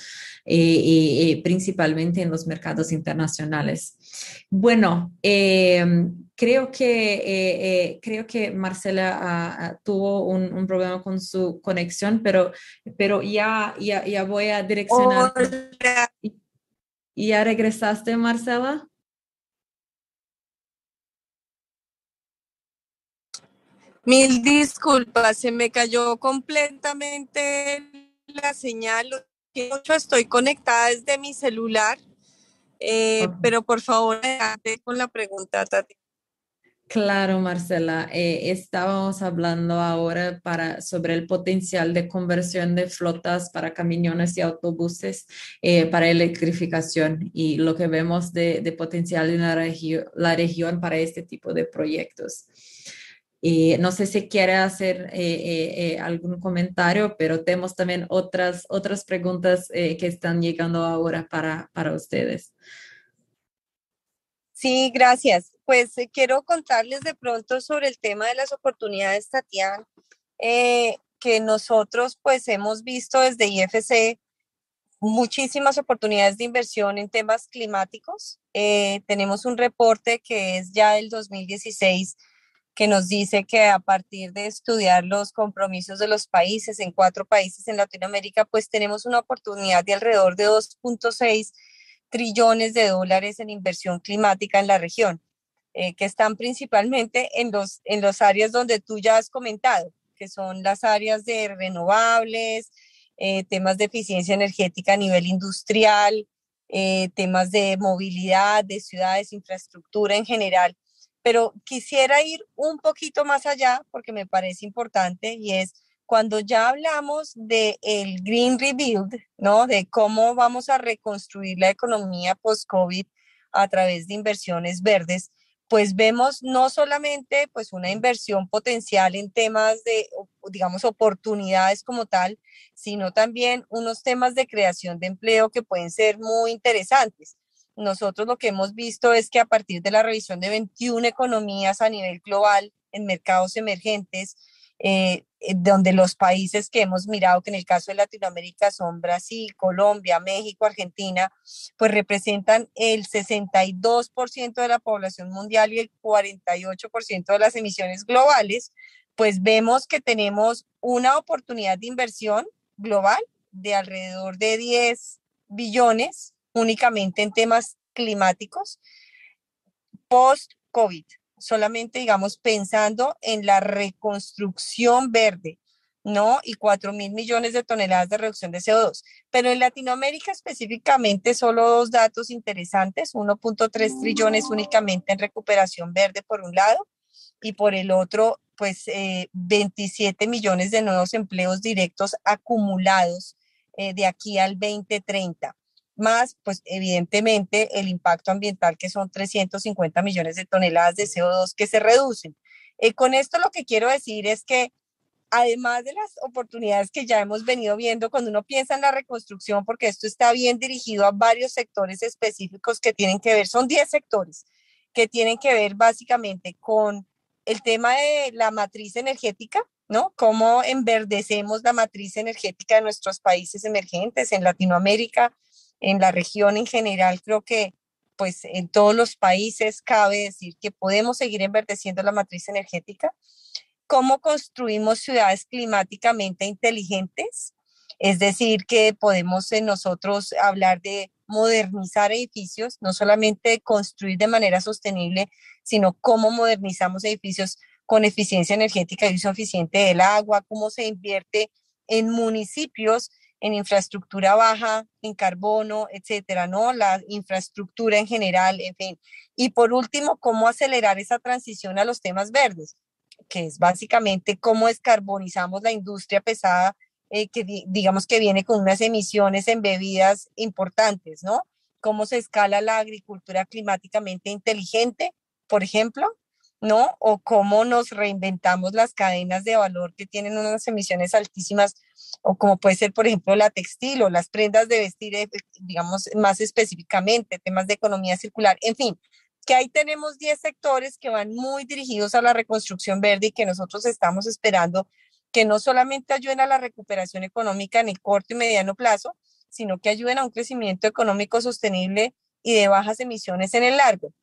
principalmente en los mercados internacionales. Bueno, creo que Marcela tuvo un problema con su conexión, pero ya voy a direccionar. Hola. ¿Ya regresaste, Marcela? Mil disculpas, se me cayó completamente la señal. Estoy conectada desde mi celular, Ok. pero por favor, adelante con la pregunta, Tati. Claro, Marcela, estábamos hablando ahora sobre el potencial de conversión de flotas para camiones y autobuses para electrificación y lo que vemos de potencial en la región para este tipo de proyectos. No sé si quiere hacer algún comentario, pero tenemos también otras preguntas que están llegando ahora para ustedes. Sí, gracias. Pues quiero contarles de pronto sobre el tema de las oportunidades, Tatiana, que nosotros pues hemos visto desde IFC muchísimas oportunidades de inversión en temas climáticos. Tenemos un reporte que es ya del 2016 que nos dice que a partir de estudiar los compromisos de los países en 4 países en Latinoamérica, pues tenemos una oportunidad de alrededor de 2.6 trillones de dólares en inversión climática en la región, que están principalmente en los áreas donde tú ya has comentado, que son las áreas de renovables, temas de eficiencia energética a nivel industrial, temas de movilidad, de ciudades, infraestructura en general. Pero quisiera ir un poquito más allá porque me parece importante y es cuando ya hablamos del Green Rebuild, ¿no? De cómo vamos a reconstruir la economía post-COVID a través de inversiones verdes, pues vemos no solamente pues una inversión potencial en temas de, digamos, oportunidades como tal, sino también unos temas de creación de empleo que pueden ser muy interesantes. Nosotros lo que hemos visto es que a partir de la revisión de 21 economías a nivel global en mercados emergentes, donde los países que hemos mirado, que en el caso de Latinoamérica son Brasil, Colombia, México, Argentina, pues representan el 62% de la población mundial y el 48% de las emisiones globales, pues vemos que tenemos una oportunidad de inversión global de alrededor de 10 billones únicamente en temas climáticos post-COVID, solamente, digamos, pensando en la reconstrucción verde, ¿no? Y 4.000 millones de toneladas de reducción de CO2. Pero en Latinoamérica específicamente, solo dos datos interesantes: 1.3 trillones únicamente en recuperación verde por un lado, y por el otro, pues 27 millones de nuevos empleos directos acumulados de aquí al 2030, más pues evidentemente el impacto ambiental, que son 350 millones de toneladas de CO2 que se reducen. Con esto lo que quiero decir es que además de las oportunidades que ya hemos venido viendo, cuando uno piensa en la reconstrucción, porque esto está bien dirigido a varios sectores específicos que tienen que ver, son 10 sectores que tienen que ver básicamente con el tema de la matriz energética, ¿no? Cómo enverdecemos la matriz energética de nuestros países emergentes en Latinoamérica, en la región en general. Creo que pues en todos los países cabe decir que podemos seguir enverdeciendo la matriz energética. Cómo construimos ciudades climáticamente inteligentes, es decir, que podemos nosotros hablar de modernizar edificios, no solamente construir de manera sostenible, sino cómo modernizamos edificios con eficiencia energética y uso eficiente del agua, cómo se invierte en municipios, en infraestructura baja, en carbono, etcétera, ¿no? La infraestructura en general, en fin. Y por último, cómo acelerar esa transición a los temas verdes, que es básicamente cómo descarbonizamos la industria pesada, digamos que viene con unas emisiones embebidas importantes, ¿no? Cómo se escala la agricultura climáticamente inteligente, por ejemplo, ¿no? O cómo nos reinventamos las cadenas de valor que tienen unas emisiones altísimas, o como puede ser, por ejemplo, la textil o las prendas de vestir, digamos, más específicamente, temas de economía circular, en fin, que ahí tenemos 10 sectores que van muy dirigidos a la reconstrucción verde y que nosotros estamos esperando que no solamente ayuden a la recuperación económica en el corto y mediano plazo, sino que ayuden a un crecimiento económico sostenible y de bajas emisiones en el largo.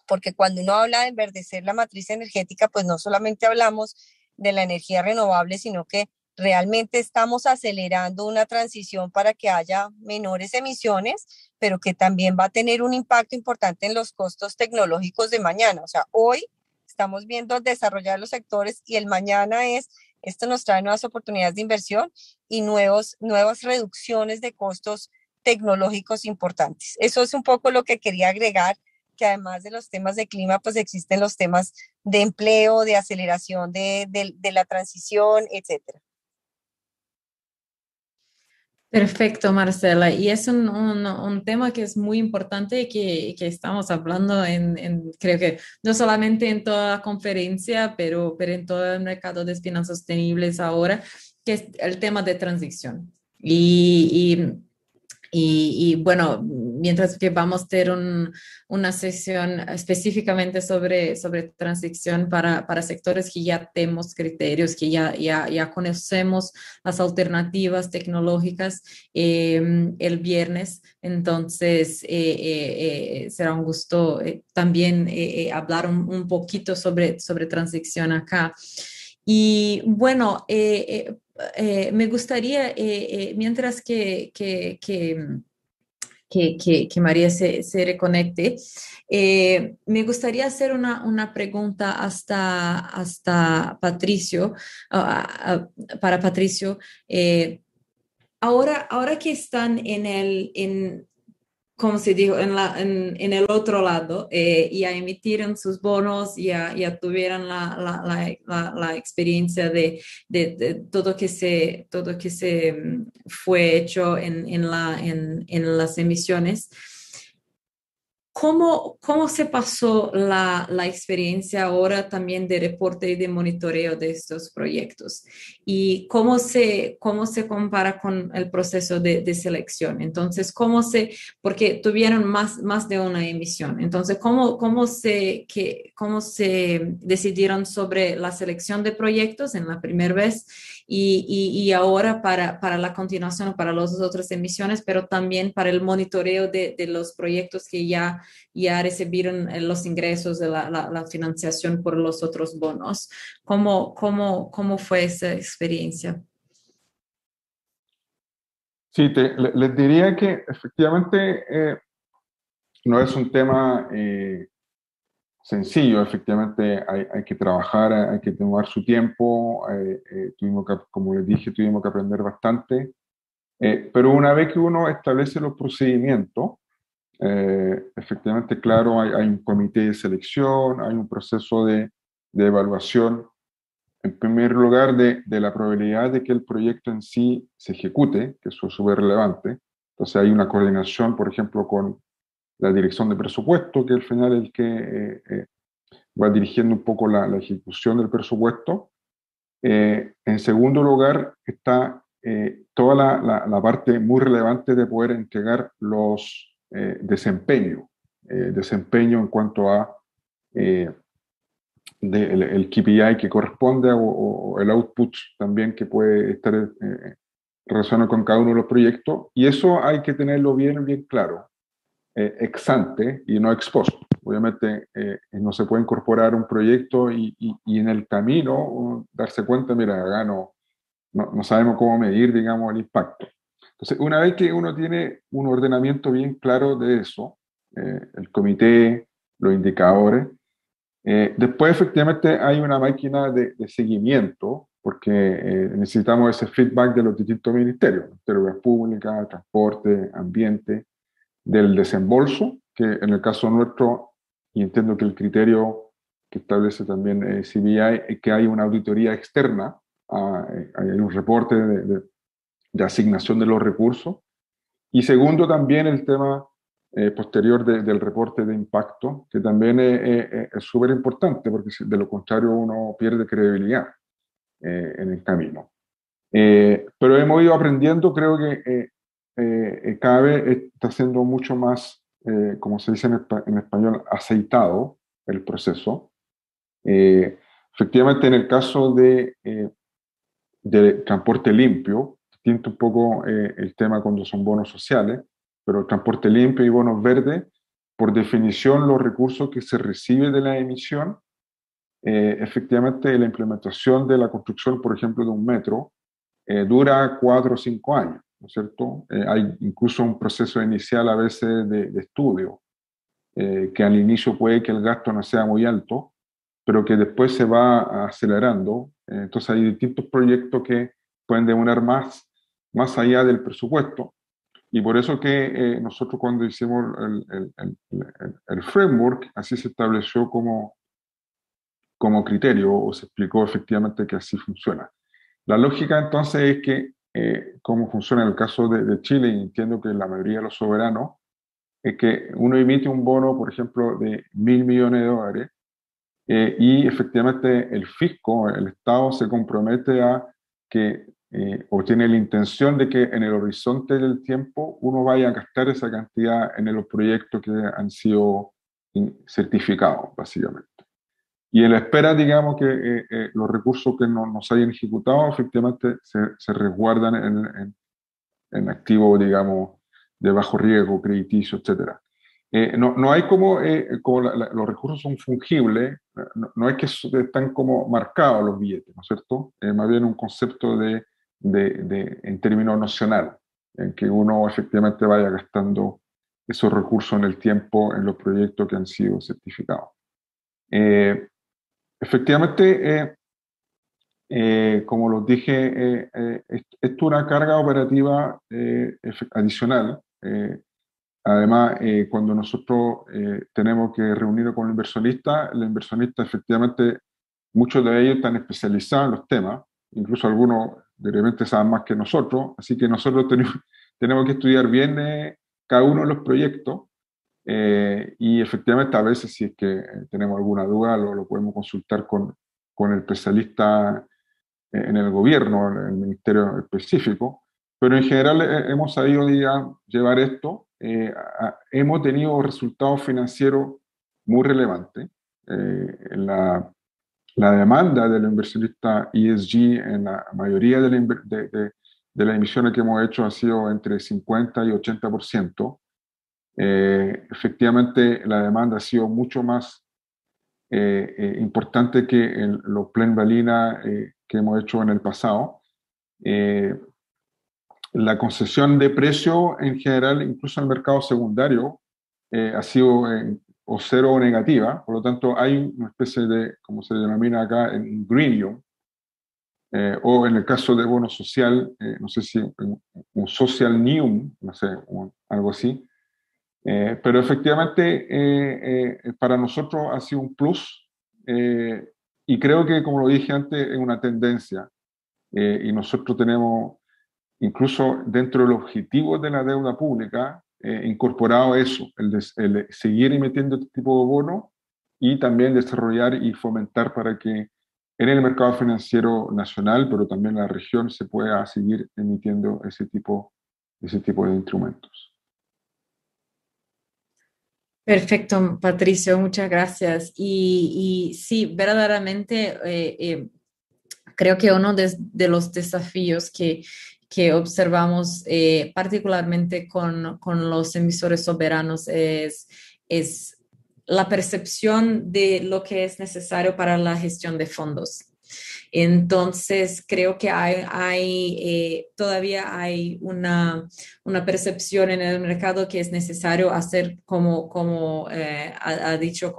Porque cuando uno habla de enverdecer la matriz energética, pues no solamente hablamos de la energía renovable, sino que realmente estamos acelerando una transición para que haya menores emisiones, pero que también va a tener un impacto importante en los costos tecnológicos de mañana. O sea, hoy estamos viendo desarrollar los sectores y el mañana esto nos trae nuevas oportunidades de inversión y nuevas reducciones de costos tecnológicos importantes. Eso es un poco lo que quería agregar, que además de los temas de clima, pues existen los temas de empleo, de aceleración de la transición, etcétera. Perfecto, Marcela. Y es un tema que es muy importante y que estamos hablando creo que no solamente en toda la conferencia, pero en todo el mercado de finanzas sostenibles ahora, que es el tema de transición. Y bueno, mientras que vamos a tener una sesión específicamente sobre transición para sectores que ya tenemos criterios, que ya conocemos las alternativas tecnológicas el viernes. Entonces, será un gusto también hablar un poquito sobre transición acá. Y bueno, me gustaría, mientras que María se reconecte, me gustaría hacer una pregunta hasta Patricio, para Patricio. Ahora que están como se dijo, en el otro lado, ya emitieron sus bonos, ya tuvieron la experiencia de todo que se fue hecho en las emisiones. ¿Cómo se pasó la experiencia ahora también de reporte y de monitoreo de estos proyectos? ¿Y cómo se compara con el proceso de selección? Entonces, porque tuvieron más de una emisión. Entonces, ¿cómo se decidieron sobre la selección de proyectos en la primera vez y ahora para la continuación, para las otras emisiones, pero también para el monitoreo de los proyectos que ya recibieron los ingresos de la financiación por los otros bonos? ¿Cómo fue esa experiencia? Sí, les diría que efectivamente no es un tema sencillo, efectivamente hay que trabajar, hay que tomar su tiempo, como les dije, tuvimos que aprender bastante, pero una vez que uno establece los procedimientos, efectivamente, claro, hay un comité de selección, hay un proceso de evaluación, en primer lugar, de la probabilidad de que el proyecto en sí se ejecute, que eso es súper relevante. Entonces hay una coordinación, por ejemplo, con la dirección de presupuesto, que al final es el que va dirigiendo un poco la ejecución del presupuesto. En segundo lugar, está toda la parte muy relevante de poder entregar los desempeño en cuanto a el KPI que corresponde o el output también que puede estar relacionado con cada uno de los proyectos. Y eso hay que tenerlo bien, bien claro, ex ante y no ex post. Obviamente no se puede incorporar un proyecto y en el camino darse cuenta, mira, acá no sabemos cómo medir, digamos, el impacto. Entonces, una vez que uno tiene un ordenamiento bien claro de eso, el comité, los indicadores, después efectivamente hay una máquina de seguimiento, porque necesitamos ese feedback de los distintos ministerios, Ministerio de Obras Públicas, Transporte, Ambiente, del desembolso, que en el caso nuestro, y entiendo que el criterio que establece también CBI, es que hay una auditoría externa, hay un reporte de asignación de los recursos, y segundo también el tema posterior del reporte de impacto, que también es súper importante, porque de lo contrario uno pierde credibilidad en el camino. Pero hemos ido aprendiendo, creo que cada vez está siendo mucho más, como se dice en español, aceitado el proceso. Efectivamente, en el caso de transporte limpio, distinto un poco el tema cuando son bonos sociales, pero transporte limpio y bonos verdes, por definición, los recursos que se reciben de la emisión, efectivamente, la implementación de la construcción, por ejemplo, de un metro, dura 4 o 5 años, ¿no es cierto? Hay incluso un proceso inicial a veces de estudio, que al inicio puede que el gasto no sea muy alto, pero que después se va acelerando. Entonces hay distintos proyectos que pueden demorar más allá del presupuesto. Y por eso que nosotros cuando hicimos el framework, así se estableció como criterio o se explicó efectivamente que así funciona. La lógica entonces es que, cómo funciona en el caso de Chile, y entiendo que la mayoría de los soberanos, es que uno emite un bono, por ejemplo, de 1.000 millones de dólares, y efectivamente el fisco, el Estado, se compromete a que, o tiene la intención de que en el horizonte del tiempo uno vaya a gastar esa cantidad en los proyectos que han sido certificados, básicamente. Y en la espera, digamos, que los recursos que no se hayan ejecutado efectivamente se resguardan en activos, digamos, de bajo riesgo, crediticio, etcétera. No hay como los recursos son fungibles, no es que están como marcados los billetes, ¿no es cierto? Más bien un concepto en términos nocional, en que uno efectivamente vaya gastando esos recursos en el tiempo en los proyectos que han sido certificados. Efectivamente, como los dije, esto es una carga operativa adicional. Además, cuando nosotros tenemos que reunirnos con el inversionista efectivamente, muchos de ellos están especializados en los temas, incluso algunos de repente saben más que nosotros, así que nosotros tenemos que estudiar bien cada uno de los proyectos, y efectivamente a veces si es que tenemos alguna duda lo podemos consultar con el especialista en el gobierno, en el ministerio específico, pero en general hemos sabido llevar esto. Hemos tenido resultados financieros muy relevantes. La demanda del inversionista ESG en la mayoría de las emisiones que hemos hecho ha sido entre 50 y 80%. Efectivamente, la demanda ha sido mucho más importante que los Plain Vanilla que hemos hecho en el pasado. la concesión de precio en general, incluso en el mercado secundario, ha sido o cero o negativa. Por lo tanto, hay una especie de, como se denomina acá, en greenium, o en el caso de bono social, no sé si un social neum, no sé, algo así. Pero efectivamente para nosotros ha sido un plus, y creo que, como lo dije antes, es una tendencia, y nosotros tenemos incluso dentro del objetivo de la deuda pública incorporado eso, el seguir emitiendo este tipo de bonos y también desarrollar y fomentar para que en el mercado financiero nacional, pero también en la región, se pueda seguir emitiendo ese tipo de instrumentos. Perfecto, Patricio, muchas gracias. Y sí, verdaderamente creo que uno de los desafíos que observamos particularmente con los emisores soberanos es la percepción de lo que es necesario para la gestión de fondos. Entonces, creo que todavía hay una percepción en el mercado que es necesario hacer como ha dicho,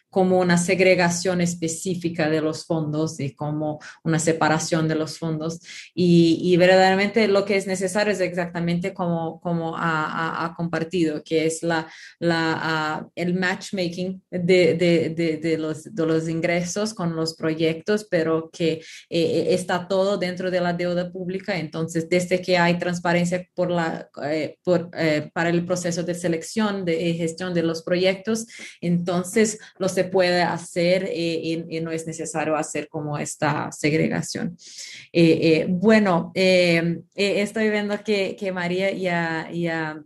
como una segregación específica de los fondos y como una separación de los fondos. Y verdaderamente lo que es necesario es exactamente como ha compartido, que es el matchmaking de los ingresos con los proyectos, pero que está todo dentro de la deuda pública. Entonces, desde que hay transparencia para el proceso de selección, de gestión de los proyectos, entonces se puede hacer y no es necesario hacer como esta segregación. Bueno, estoy viendo que María ya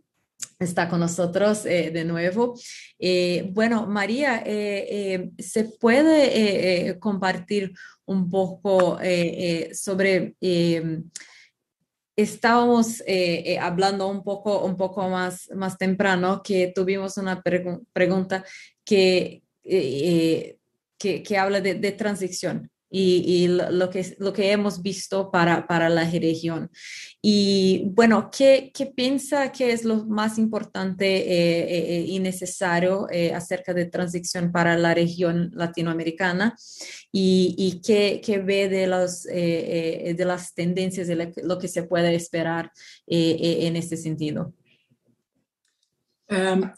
está con nosotros de nuevo. Bueno, María, ¿se puede compartir un poco sobre... estábamos hablando un poco más temprano que tuvimos una pregunta que, que habla de transición y lo que hemos visto para la región. Y bueno, ¿qué piensa que es lo más importante y necesario acerca de transición para la región latinoamericana? Y qué ve de las tendencias de lo que se puede esperar en este sentido?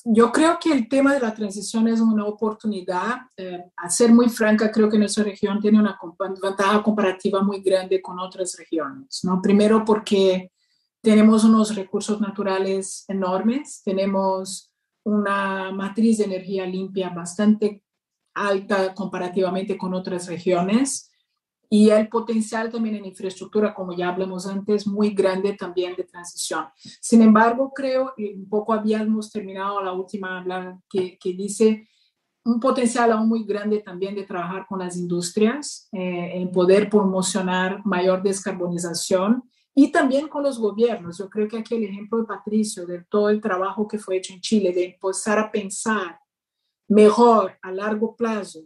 Yo creo que el tema de la transición es una oportunidad. A ser muy franca, creo que nuestra región tiene una ventaja comparativa muy grande con otras regiones, ¿no? Primero porque tenemos unos recursos naturales enormes, tenemos una matriz de energía limpia bastante alta comparativamente con otras regiones, y el potencial también en infraestructura, como ya hablamos antes, muy grande también de transición. Sin embargo, creo, y un poco habíamos terminado la última habla que dice un potencial aún muy grande también de trabajar con las industrias, en poder promocionar mayor descarbonización, y también con los gobiernos. Yo creo que aquí el ejemplo de Patricio, de todo el trabajo que fue hecho en Chile, de empezar a pensar mejor a largo plazo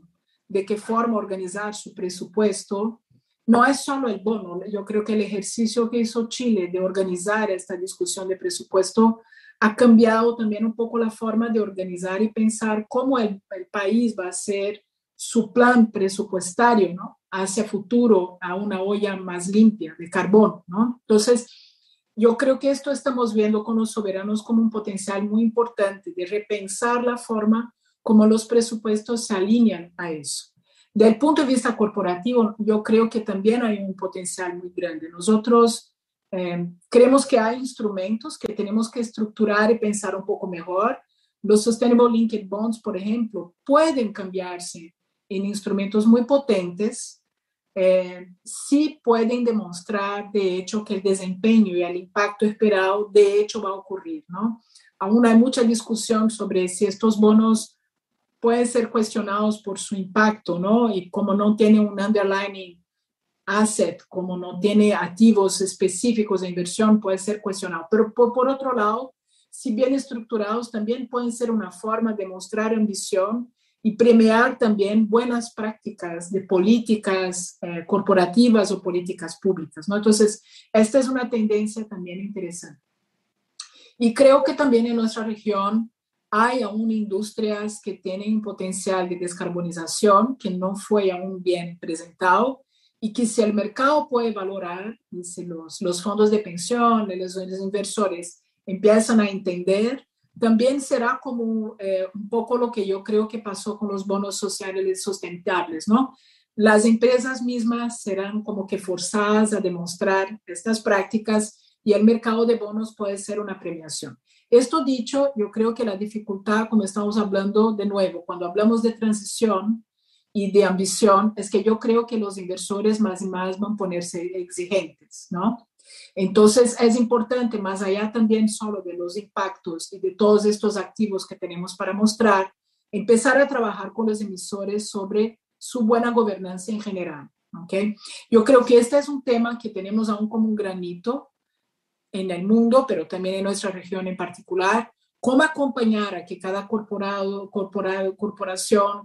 de qué forma organizar su presupuesto, no es solo el bono. Yo creo que el ejercicio que hizo Chile de organizar esta discusión de presupuesto ha cambiado también un poco la forma de organizar y pensar cómo el país va a hacer su plan presupuestario, ¿no? Hacia futuro, a una olla más limpia de carbón, ¿no? Entonces, yo creo que esto estamos viendo con los soberanos como un potencial muy importante de repensar la forma como los presupuestos se alinean a eso. Desde el punto de vista corporativo, yo creo que también hay un potencial muy grande. Nosotros creemos que hay instrumentos que tenemos que estructurar y pensar un poco mejor. Los Sustainable Linked Bonds, por ejemplo, pueden cambiarse en instrumentos muy potentes, sí pueden demostrar, de hecho, que el desempeño y el impacto esperado, de hecho, va a ocurrir, ¿no? Aún hay mucha discusión sobre si estos bonos pueden ser cuestionados por su impacto, ¿no? Y como no tiene un underlying asset, como no tiene activos específicos de inversión, puede ser cuestionado. Pero por otro lado, si bien estructurados, también pueden ser una forma de mostrar ambición y premiar también buenas prácticas de políticas corporativas o políticas públicas, ¿no? Entonces, esta es una tendencia también interesante. Y creo que también en nuestra región hay aún industrias que tienen potencial de descarbonización que no fue aún bien presentado y que si el mercado puede valorar, y si los fondos de pensión, los inversores empiezan a entender, también será como un poco lo que yo creo que pasó con los bonos sociales sustentables, ¿no? Las empresas mismas serán como que forzadas a demostrar estas prácticas y el mercado de bonos puede ser una premiación. Esto dicho, yo creo que la dificultad, como estamos hablando de nuevo, cuando hablamos de transición y de ambición, es que yo creo que los inversores más y más van a ponerse exigentes, ¿no? Entonces, es importante, más allá también solo de los impactos y de todos estos activos que tenemos para mostrar, empezar a trabajar con los emisores sobre su buena gobernanza en general, ¿ok? Yo creo que este es un tema que tenemos aún como un granito en el mundo, pero también en nuestra región en particular, cómo acompañar a que cada corporación,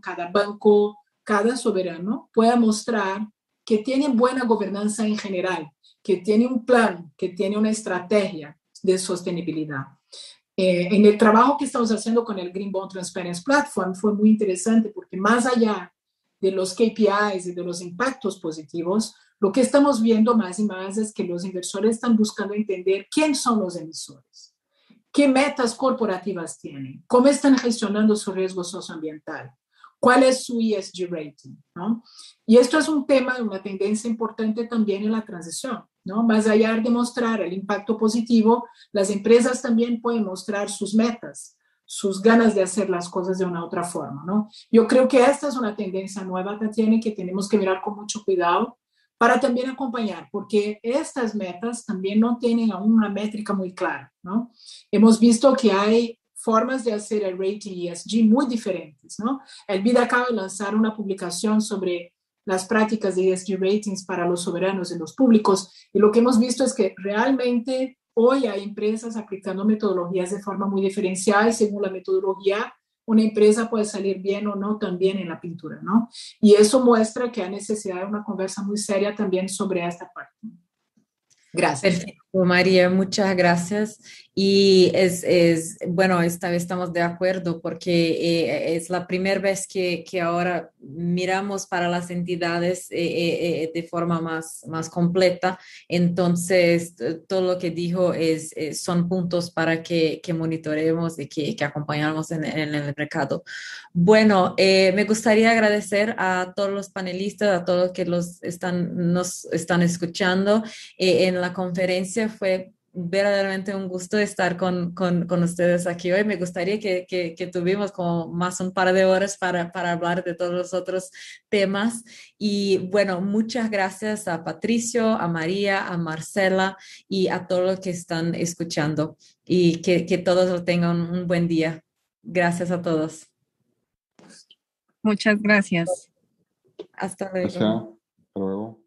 cada banco, cada soberano pueda mostrar que tiene buena gobernanza en general, que tiene un plan, que tiene una estrategia de sostenibilidad. En el trabajo que estamos haciendo con el Green Bond Transparency Platform fue muy interesante porque más allá de los KPIs y de los impactos positivos, lo que estamos viendo más y más es que los inversores están buscando entender quién son los emisores, qué metas corporativas tienen, cómo están gestionando su riesgo socioambiental, cuál es su ESG rating, ¿no? Y esto es un tema, una tendencia importante también en la transición, ¿no? Más allá de mostrar el impacto positivo, las empresas también pueden mostrar sus metas, sus ganas de hacer las cosas de una otra forma, ¿no? Yo creo que esta es una tendencia nueva, Tatiana, que tenemos que mirar con mucho cuidado para también acompañar, porque estas metas también no tienen aún una métrica muy clara, ¿no? Hemos visto que hay formas de hacer el rating ESG muy diferentes, ¿no? El BID acaba de lanzar una publicación sobre las prácticas de ESG ratings para los soberanos y los públicos, y lo que hemos visto es que realmente hoy hay empresas aplicando metodologías de forma muy diferenciada y según la metodología una empresa puede salir bien o no también en la pintura, ¿no? Y eso muestra que hay necesidad de una conversa muy seria también sobre esta parte. Gracias. Perfecto, María, muchas gracias. Y bueno, esta vez estamos de acuerdo porque es la primera vez que ahora miramos para las entidades de forma más completa. Entonces, todo lo que dijo son puntos para que monitoreemos y que acompañamos en el mercado. Bueno, me gustaría agradecer a todos los panelistas, a todos los que nos están escuchando en la conferencia. Fue verdaderamente un gusto estar con ustedes aquí hoy. Me gustaría que tuvimos como más un par de horas para hablar de todos los otros temas. Y bueno, muchas gracias a Patricio, a María, a Marcela y a todos los que están escuchando. Y que todos tengan un buen día. Gracias a todos. Muchas gracias. Hasta luego. Gracias. Hasta luego.